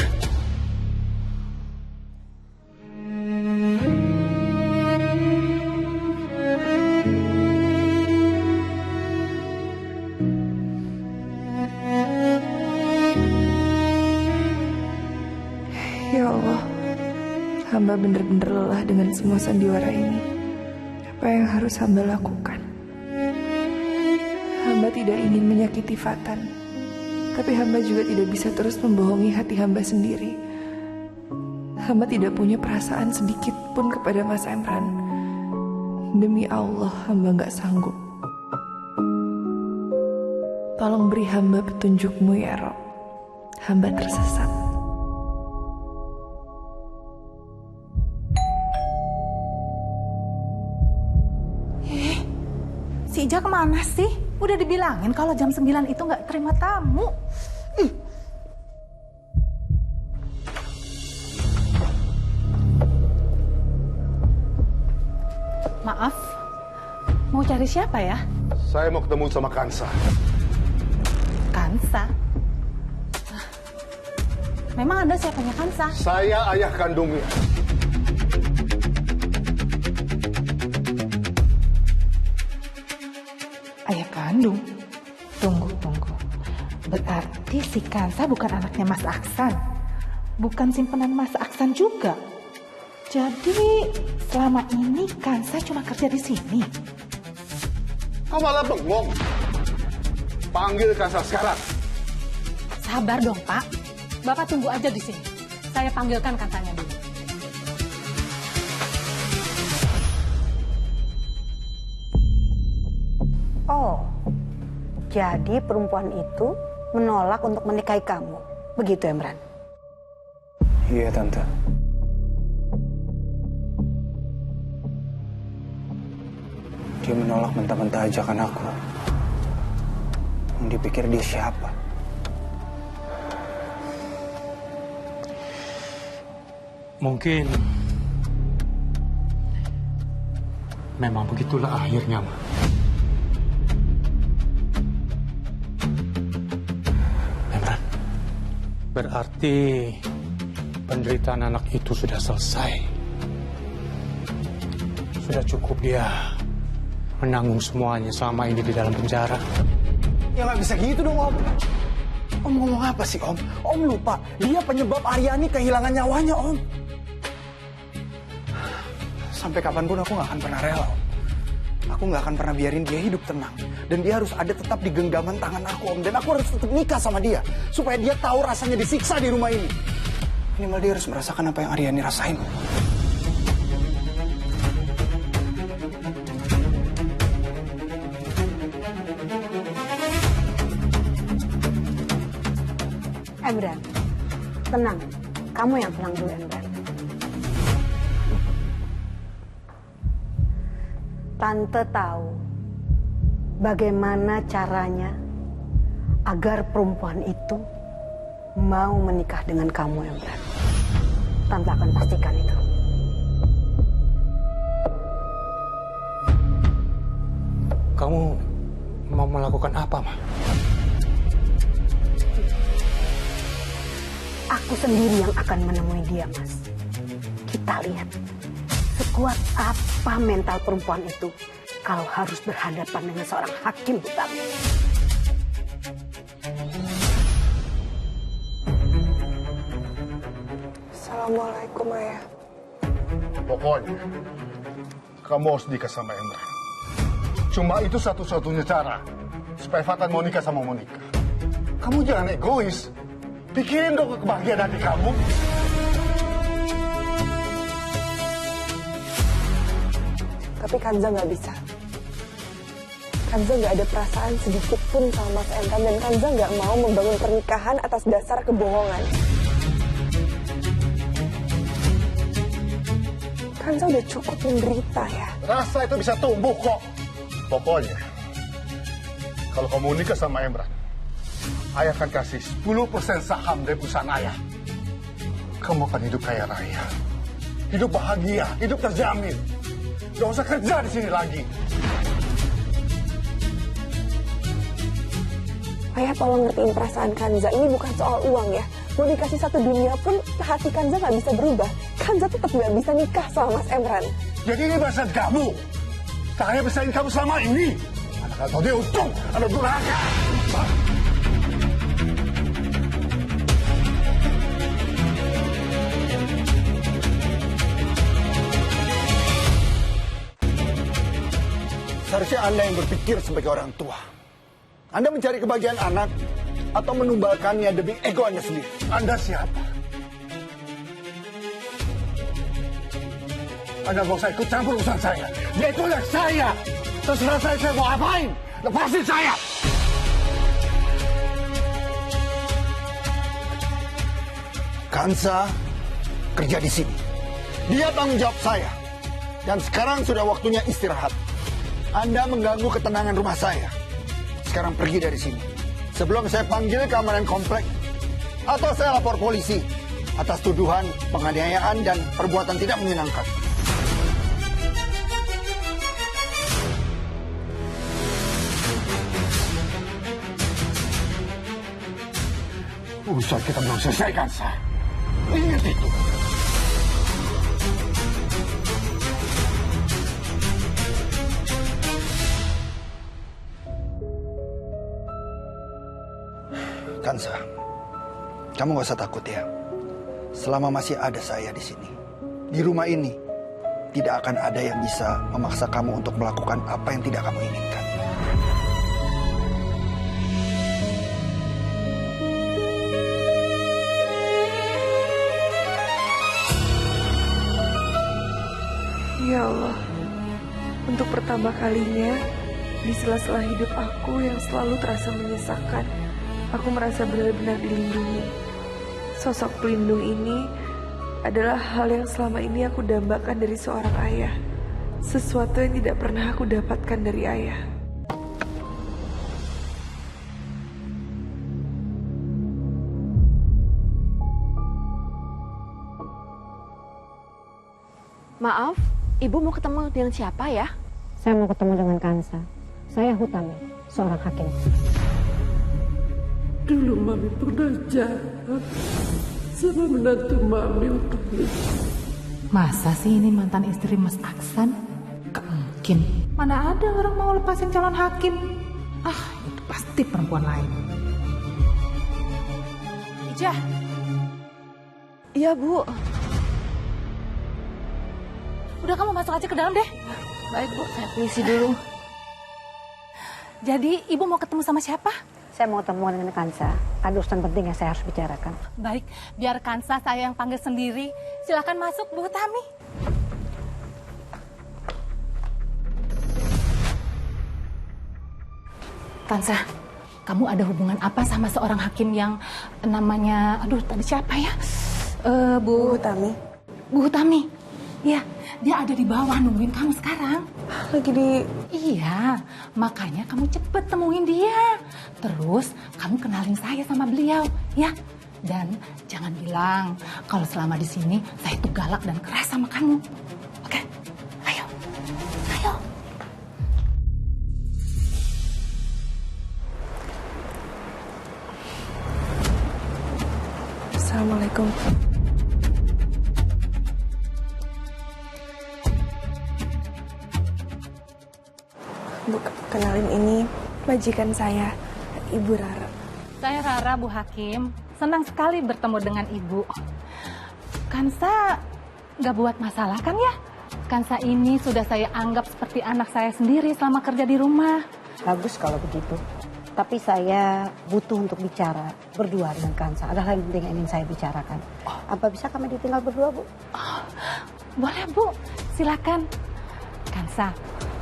Ya Allah, hamba benar-benar lelah dengan semua sandiwara ini. Apa yang harus hamba lakukan? Hamba tidak ingin menyakiti Fatan, tapi hamba juga tidak bisa terus membohongi hati hamba sendiri. Hamba tidak punya perasaan sedikit pun kepada Mas Emran. Demi Allah, hamba gak sanggup. Tolong beri hamba petunjuk-Mu ya Rob. hamba tersesat. Si Ija kemana sih? Udah dibilangin kalau jam 9 itu nggak terima tamu. Maaf, mau cari siapa ya? Saya mau ketemu sama Kansa. Kansa? Memang Anda siapanya Kansa? Saya ayah kandungnya. Ayah kandung? Tunggu. Berarti si Kansa bukan anaknya Mas Aksan. Bukan simpenan Mas Aksan juga. Jadi selama ini Kansa cuma kerja di sini. Kau malah bengong. Panggil Kansa sekarang. Sabar dong, Pak. Bapak tunggu aja di sini. Saya panggilkan Kansanya dulu. Oh, jadi perempuan itu menolak untuk menikahi kamu. Begitu, Emran? Iya, Tante. Dia menolak mentah-mentah ajakan aku. Yang dipikir dia siapa? Mungkin memang begitulah akhirnya, Ma. Emran. Berarti penderitaan anak itu sudah selesai. Sudah cukup dia menanggung semuanya selama ini di dalam penjara. Ya nggak bisa gitu dong, Om. Om ngomong apa sih, Om? Om lupa, dia penyebab Aryani kehilangan nyawanya, Om. Sampai kapanpun aku nggak akan pernah rela, Om. Aku nggak akan pernah biarin dia hidup tenang. Dan dia harus ada tetap di genggaman tangan aku, Om. Dan aku harus tetap nikah sama dia. Supaya dia tahu rasanya disiksa di rumah ini. Minimal dia harus merasakan apa yang Aryani rasain. Emran, tenang. Kamu yang tenang dulu, Emran. Tante tahu bagaimana caranya agar perempuan itu mau menikah dengan kamu, Emran. Tante akan pastikan itu. Kamu mau melakukan apa, Ma? Aku sendiri yang akan menemui dia, Mas. Kita lihat sekuat apa mental perempuan itu kalau harus berhadapan dengan seorang hakim hutan. Assalamualaikum, Ayah. Pokoknya, kamu harus nikah sama Emran. Cuma itu satu-satunya cara supaya Fatan mau nikah sama Monica. Kamu jangan egois. Pikirin dong kebahagiaan hati kamu. Tapi Kanza nggak bisa. Kanza nggak ada perasaan sedikit pun sama Mas Emran, dan Kanza nggak mau membangun pernikahan atas dasar kebohongan. Kanza udah cukup menderita ya. Rasa itu bisa tumbuh kok. Pokoknya, kalau kamu nikah sama Emran, Ayah akan kasih 10% saham dari perusahaan Ayah. Kamu akan hidup kaya raya. Hidup bahagia, hidup terjamin. Gak usah kerja di sini lagi. Ayah tolong ngertiin perasaan Kanza. Ini bukan soal uang ya. Mau dikasih satu dunia pun hati Kanza nggak bisa berubah. Kanza tetap nggak bisa nikah sama Mas Emran. Jadi ini balasan kamu. Saya besarin kamu selama ini. Anak atau dia untung, anak durhaka. Seharusnya Anda yang berpikir sebagai orang tua. Anda mencari kebahagiaan anak atau menumbalkannya demi ego Anda sendiri. Anda siapa? Anda gak usah ikut campur urusan saya. Dia itu anak saya. Terserah saya mau apain. Lepasin saya. Kansa kerja di sini. Dia tanggung jawab saya. Dan sekarang sudah waktunya istirahat. Anda mengganggu ketenangan rumah saya. Sekarang pergi dari sini. Sebelum saya panggil keamanan komplek. Atau saya lapor polisi atas tuduhan penganiayaan dan perbuatan tidak menyenangkan. Urusan kita belum selesai, Kansa. Ingat itu. Kansa, kamu gak usah takut ya. Selama masih ada saya di sini, di rumah ini, tidak akan ada yang bisa memaksa kamu untuk melakukan apa yang tidak kamu inginkan. Ya Allah, untuk pertama kalinya di sela-sela hidup aku yang selalu terasa menyesakan, aku merasa benar-benar dilindungi. Sosok pelindung ini adalah hal yang selama ini aku dambakan dari seorang ayah. Sesuatu yang tidak pernah aku dapatkan dari ayah. Maaf, Ibu mau ketemu dengan siapa ya? Saya mau ketemu dengan Kansa. Saya Hutami, seorang hakim. Dulu Mami pernah jahat sama menantu Mami Hutami. Masa sih ini mantan istri Mas Aksan? Gak mungkin. Mana ada orang mau lepasin calon hakim? Ah, itu pasti perempuan lain. Ija. Iya, Bu. Udah kamu masuk aja ke dalam deh. Baik, Bu. Saya permisi dulu. Jadi ibu mau ketemu sama siapa? Saya mau ketemu dengan Kansa. Ada urusan penting yang saya harus bicarakan. Baik, biar Kansa saya yang panggil sendiri. Silakan masuk, Bu Hutami. Kansa, kamu ada hubungan apa sama seorang hakim yang namanya, aduh tadi siapa ya? Bu Hutami. Bu Hutami. Iya, dia ada di bawah nungguin kamu sekarang. Lagi di... Iya, makanya kamu cepet temuin dia. Terus kamu kenalin saya sama beliau, ya. Dan jangan bilang kalau selama di sini saya itu galak dan keras sama kamu. Oke, ayo, ayo. Assalamualaikum. Bu, kenalin ini majikan saya, Ibu Rara. Saya Rara, Bu Hakim. Senang sekali bertemu dengan Ibu. Kansa nggak buat masalah kan ya? Kansa ini sudah saya anggap seperti anak saya sendiri selama kerja di rumah. Bagus kalau begitu. Tapi saya butuh untuk bicara berdua dengan Kansa. Ada hal yang penting yang ingin saya bicarakan. Apa bisa kami ditinggal berdua, Bu? Boleh, Bu. Silakan. Kansa,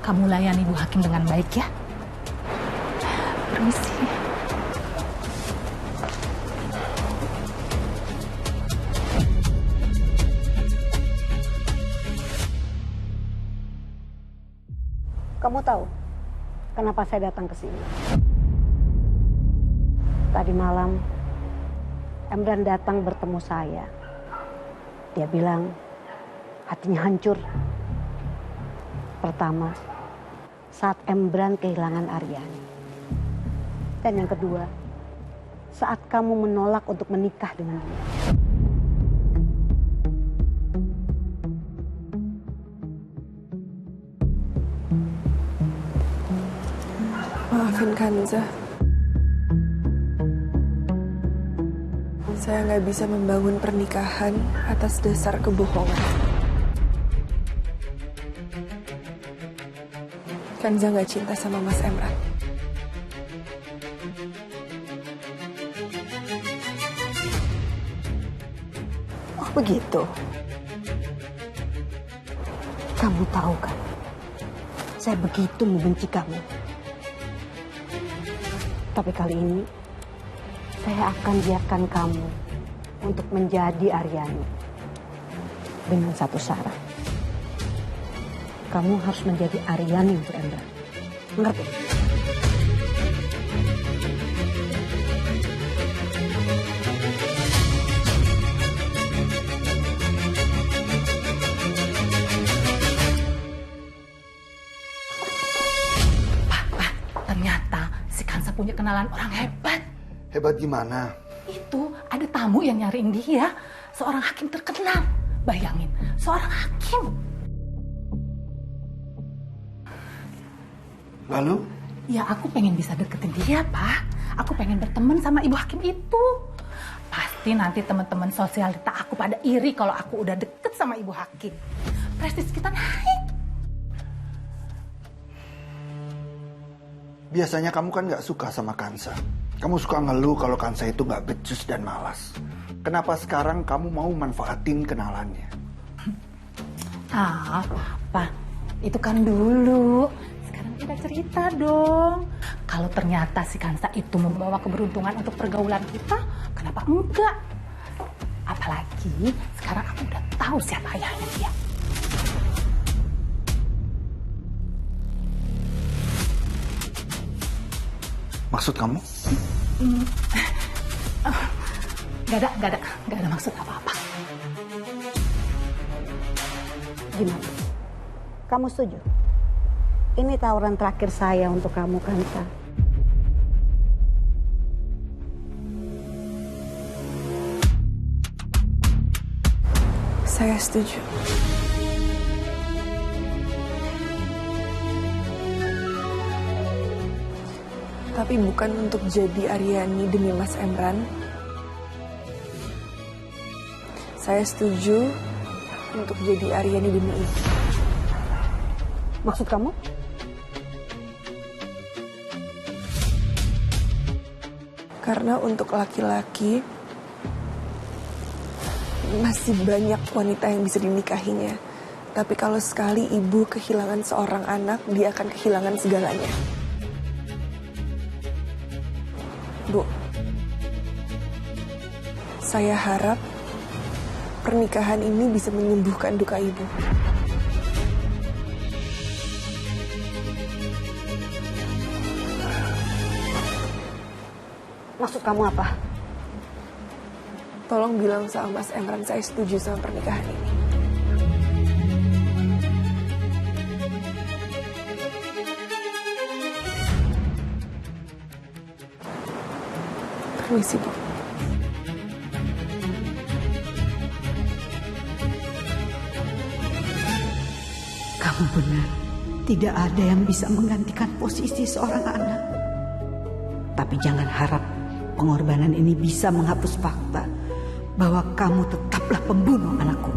kamu layani Bu Hakim dengan baik ya. Permisi. Kamu tahu kenapa saya datang ke sini? Tadi malam, Emran datang bertemu saya. Dia bilang hatinya hancur. Pertama, saat Emran kehilangan Aryani. Dan yang kedua, saat kamu menolak untuk menikah dengan dia. Maafin Kanza. Saya nggak bisa membangun pernikahan atas dasar kebohongan. Kanza nggak cinta sama Mas Emran. Oh begitu. Kamu tahu kan, saya begitu membenci kamu. Tapi kali ini, saya akan biarkan kamu untuk menjadi Aryani. Dengan satu syarat. Kamu harus menjadi Aryani untuk Emran. Mengerti? Ternyata si Kansa punya kenalan orang hebat. Hebat gimana? Itu ada tamu yang nyariin dia, seorang hakim terkenal. Bayangin, seorang hakim. Lalu? Ya aku pengen bisa deketin dia, Pak. Aku pengen berteman sama ibu hakim itu. Pasti nanti teman-teman sosialita aku pada iri kalau aku udah deket sama ibu hakim. Prestis kita naik. Biasanya kamu kan gak suka sama Kansa. Kamu suka ngeluh kalau Kansa itu gak becus dan malas. Kenapa sekarang kamu mau manfaatin kenalannya? Ah, Papa, itu kan dulu. Sekarang kita cerita dong. Kalau ternyata si Kansa itu membawa keberuntungan untuk pergaulan kita, kenapa enggak? Apalagi sekarang aku udah tahu siapa ayahnya dia. Maksud kamu? Gak ada maksud apa-apa. Gimana? Kamu setuju? Ini tawaran terakhir saya untuk kamu, Kansa. Saya setuju. Tapi bukan untuk jadi Aryani demi Mas Emran. Saya setuju untuk jadi Aryani demi Ibu. Maksud kamu? Karena untuk laki-laki masih banyak wanita yang bisa dinikahinya. Tapi kalau sekali ibu kehilangan seorang anak, dia akan kehilangan segalanya. Bu, saya harap pernikahan ini bisa menyembuhkan duka ibu. Maksud kamu apa? Tolong bilang sama Mas Emran saya setuju sama pernikahan ini. Permisi, Bu. Kamu benar. Tidak ada yang bisa menggantikan posisi seorang anak. Tapi jangan harap pengorbanan ini bisa menghapus fakta bahwa kamu tetaplah pembunuh anakku.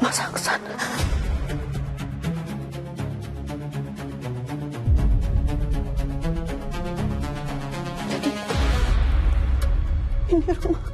Mas Aksan. Jadi, ini rumahnya.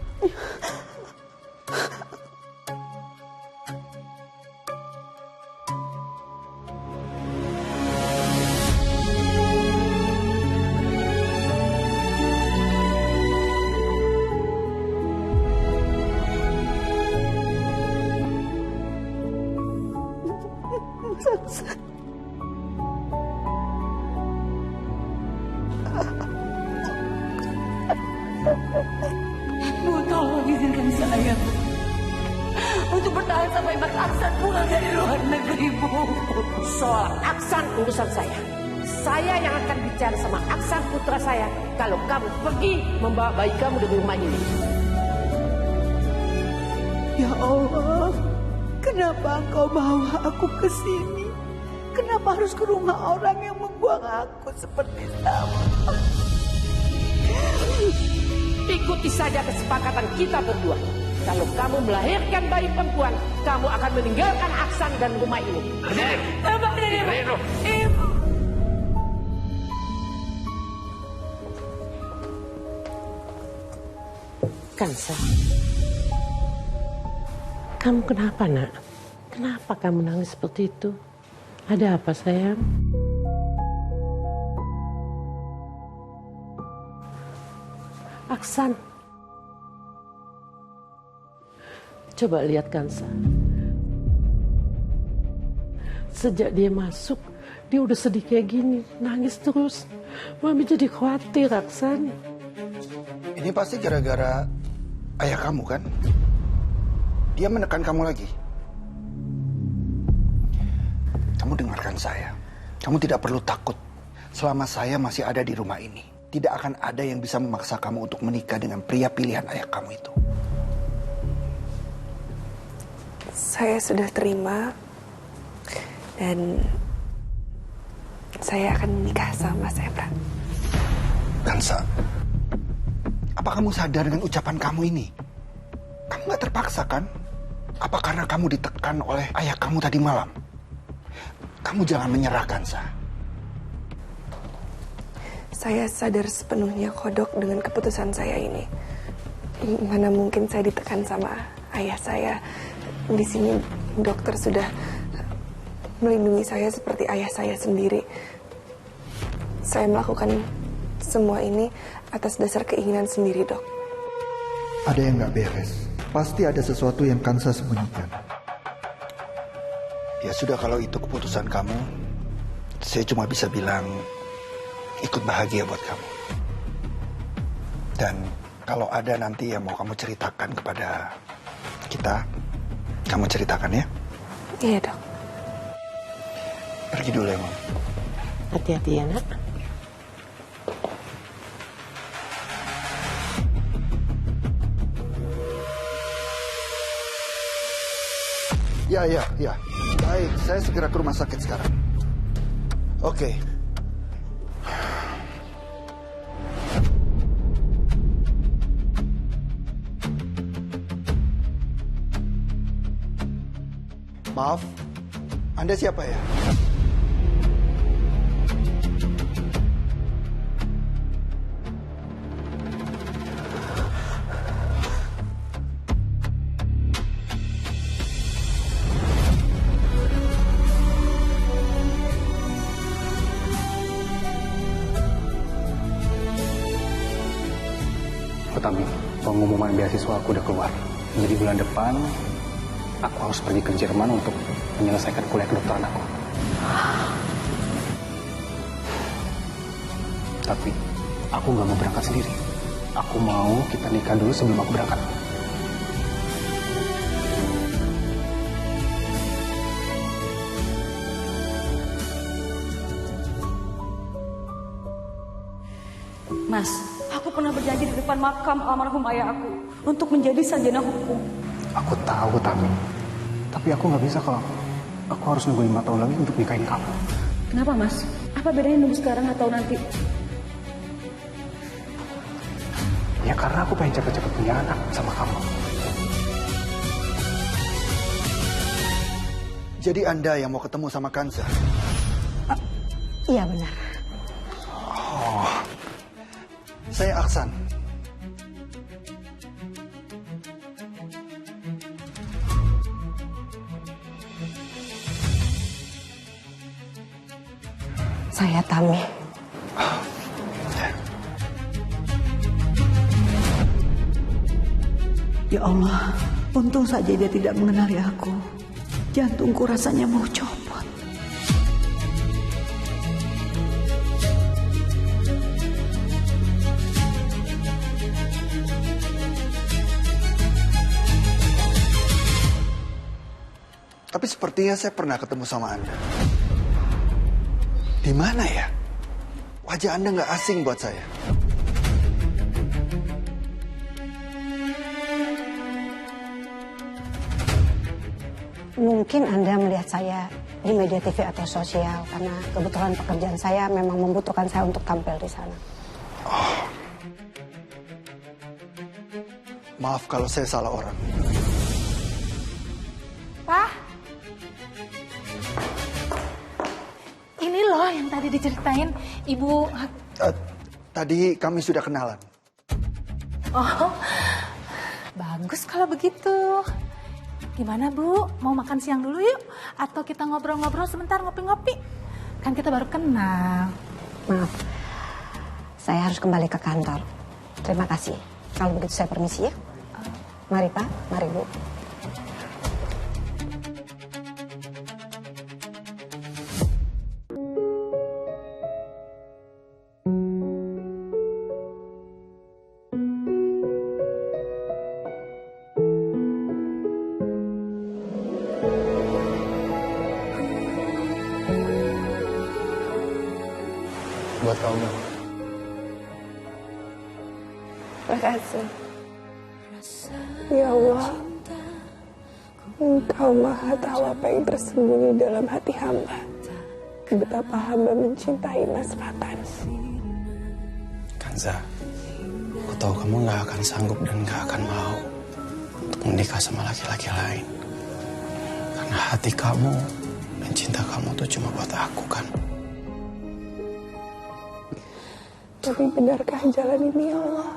Bu, tolong izinkan saya untuk bertahan sampai Mas Aksan pulang dari luar negeri, Bu. Soal Aksan urusan saya. Saya yang akan bicara sama Aksan putra saya kalau kamu pergi membawa bayi kamu dari rumah ini. Ya Allah, Kenapa engkau bawa aku ke sini? Kenapa harus ke rumah orang yang membuang aku seperti sama? Ikuti saja kesepakatan kita berdua. Kalau kamu melahirkan bayi perempuan, kamu akan meninggalkan Aksan dan rumah ini. Reno. Kansa, kamu kenapa nak? Kenapa kamu nangis seperti itu? Ada apa sayang? Aksan, coba lihat Kansa. Sejak dia masuk, dia udah sedih kayak gini, nangis terus. Mami jadi khawatir, Aksan. Ini pasti gara-gara ayah kamu kan? Dia menekan kamu lagi. Kamu dengarkan saya. Kamu tidak perlu takut. Selama saya masih ada di rumah ini, tidak akan ada yang bisa memaksa kamu untuk menikah dengan pria pilihan ayah kamu itu. Saya sudah terima dan saya akan menikah sama Mas Emran. Kansa, apa kamu sadar dengan ucapan kamu ini? Kamu gak terpaksa kan? Apa karena kamu ditekan oleh ayah kamu tadi malam? Kamu jangan menyerah, Kansa. Saya sadar sepenuhnya kodok dengan keputusan saya ini. Mana mungkin saya ditekan sama ayah saya. Di sini dokter sudah melindungi saya seperti ayah saya sendiri. Saya melakukan semua ini atas dasar keinginan sendiri, Dok. Ada yang gak beres. Pasti ada sesuatu yang Kansa sembunyikan. Ya sudah, kalau itu keputusan kamu, saya cuma bisa bilang ikut bahagia buat kamu. Dan kalau ada nanti yang mau kamu ceritakan kepada kita, kamu ceritakan ya. Iya, Dok. Pergi dulu ya, Mam. Hati-hati ya, nak. Ya. Baik, saya segera ke rumah sakit sekarang. Oke. Maaf, Anda siapa ya? Tami, pengumuman beasiswa aku udah keluar. Jadi bulan depan, aku harus pergi ke Jerman untuk menyelesaikan kuliah kedokteran aku. Tapi, aku nggak mau berangkat sendiri. Aku mau kita nikah dulu sebelum aku berangkat. Mas, aku pernah berjanji di depan makam almarhum ayah aku untuk menjadi sarjana hukum. Aku tahu, Tami. Tapi aku nggak bisa kalau aku harus nunggu 5 tahun lagi untuk nikahin kamu. Kenapa, Mas? Apa bedanya nunggu sekarang atau nanti? Ya karena aku pengen cepet-cepet punya anak sama kamu. Jadi Anda yang mau ketemu sama Kansa? Iya benar. Oh, saya Aksan. Saya Tami. Ya Allah, untung saja dia tidak mengenali aku. Jantungku rasanya mau copot. Tapi sepertinya saya pernah ketemu sama Anda. Di mana ya? Wajah Anda nggak asing buat saya. Mungkin Anda melihat saya di media TV atau sosial karena kebetulan pekerjaan saya memang membutuhkan saya untuk tampil di sana. Maaf kalau saya salah orang. Pak, ini loh yang tadi diceritain Ibu. Tadi kami sudah kenalan. Oh, bagus kalau begitu. Gimana Bu, mau makan siang dulu yuk? Atau kita ngobrol-ngobrol sebentar, ngopi-ngopi? Kan kita baru kenal. Maaf, saya harus kembali ke kantor. Terima kasih. Kalau begitu saya permisi ya. Mari Pak, mari Bu. Buat kamu. Terima kasih. Ya Allah, Engkau Maha tahu apa yang tersembunyi dalam hati hamba. Betapa hamba mencintai Mas Fatan. Kanza, aku tahu kamu gak akan sanggup dan gak akan mau untuk menikah sama laki-laki lain. Karena hati kamu dan cinta kamu tuh cuma buat aku kan. Tapi benarkah jalan ini ya Allah?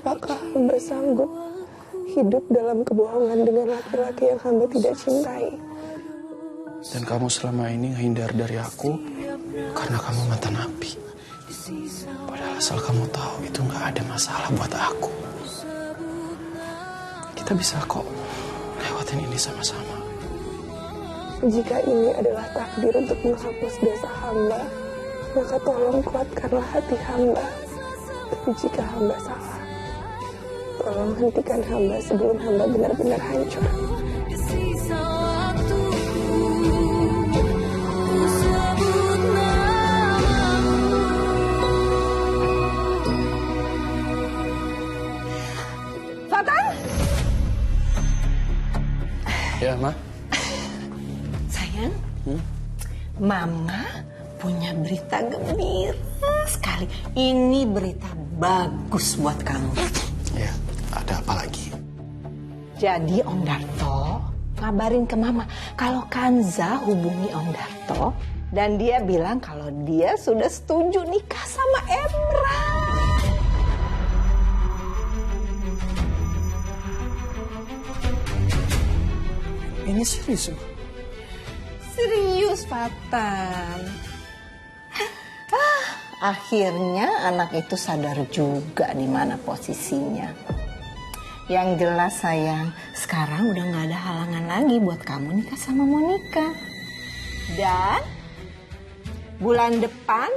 Apakah hamba sanggup hidup dalam kebohongan dengan laki-laki yang hamba tidak cintai? Dan kamu selama ini menghindar dari aku karena kamu mantan napi. Padahal asal kamu tahu itu gak ada masalah buat aku. Kita bisa kok lewatin ini sama-sama. Jika ini adalah takdir untuk menghapus dosa hamba, maka tolong kuatkanlah hati hamba. Tapi jika hamba salah, tolong hentikan hamba sebelum hamba benar-benar hancur. Fatan? Ya, Ma? Sayang, Mama punya berita gembira sekali. Ini berita bagus buat kamu. Ya, ada apa lagi? Jadi Om Darto ngabarin ke Mama kalau Kanza hubungi Om Darto dan dia bilang kalau dia sudah setuju nikah sama Emran. Ini serius, Ma? Serius, Fatan. Akhirnya anak itu sadar juga di mana posisinya. Yang jelas sayang, sekarang udah gak ada halangan lagi buat kamu nikah sama Monica. Dan bulan depan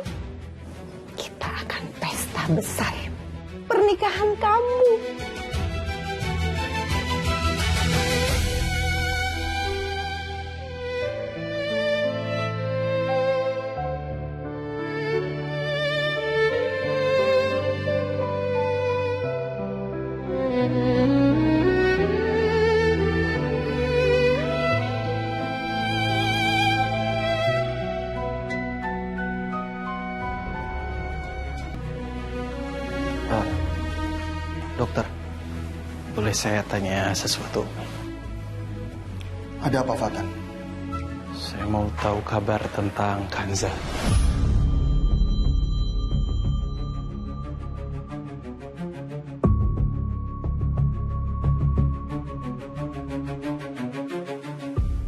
kita akan pesta besar pernikahan kamu. Dokter, boleh saya tanya sesuatu? Ada apa, Fatan? Saya mau tahu kabar tentang Kanza.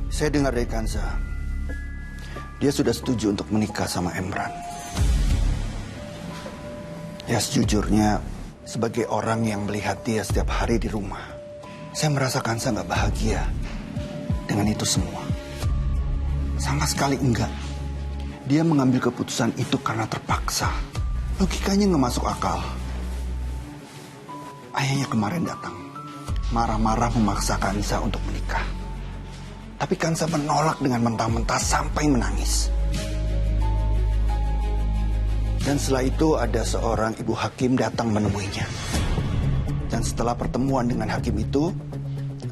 Saya dengar dari Kanza, dia sudah setuju untuk menikah sama Emran. Ya sejujurnya, sebagai orang yang melihat dia setiap hari di rumah, saya merasa Kanza nggak bahagia dengan itu semua. Sama sekali enggak. Dia mengambil keputusan itu karena terpaksa. Logikanya nggak masuk akal. Ayahnya kemarin datang, marah-marah memaksa Kanza untuk menikah. Tapi Kanza menolak dengan mentah-mentah sampai menangis. Dan setelah itu ada seorang ibu hakim datang menemuinya. Dan setelah pertemuan dengan hakim itu,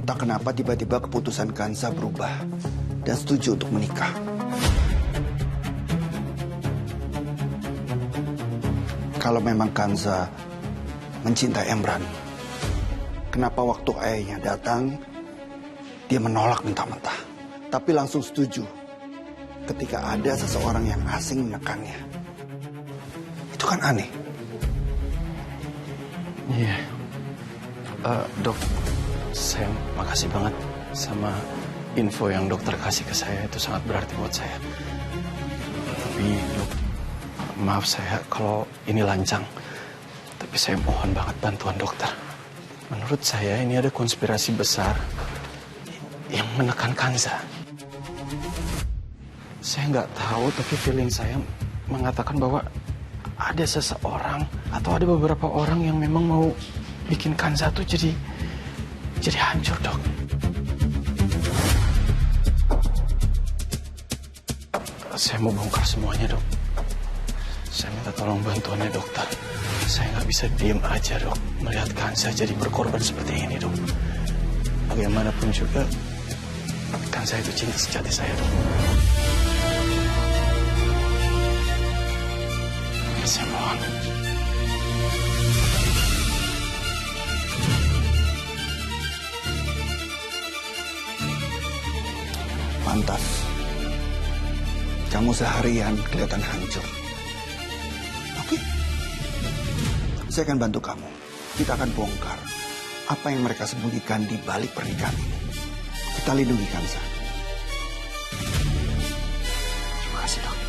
Entah kenapa tiba-tiba keputusan Kansa berubah dan setuju untuk menikah. Kalau memang Kansa mencintai Emran, kenapa waktu ayahnya datang, dia menolak mentah-mentah, tapi langsung setuju ketika ada seseorang yang asing menekannya? Itu kan aneh. Iya. Dok, saya makasih banget sama info yang dokter kasih ke saya. Itu sangat berarti buat saya. Tapi dok, maaf saya kalau ini lancang. Tapi saya mohon banget bantuan dokter. Menurut saya ini ada konspirasi besar yang menekan Kansa. Saya nggak tahu, tapi feeling saya mengatakan bahwa ada seseorang atau ada beberapa orang yang memang mau bikin Kansa tuh jadi hancur, Dok. Saya mau bongkar semuanya, Dok. Saya minta tolong bantuannya, dokter. Saya nggak bisa diem aja, Dok, melihat Kansa jadi berkorban seperti ini, Dok. Bagaimanapun juga, Kansa itu cinta sejati saya, Dok. Saya mohon. Pantas. Kamu seharian kelihatan hancur. Oke. Saya akan bantu kamu. Kita akan bongkar apa yang mereka sembunyikan di balik pernikahan ini. Kita lindungi Kansa. Terima kasih, Dok.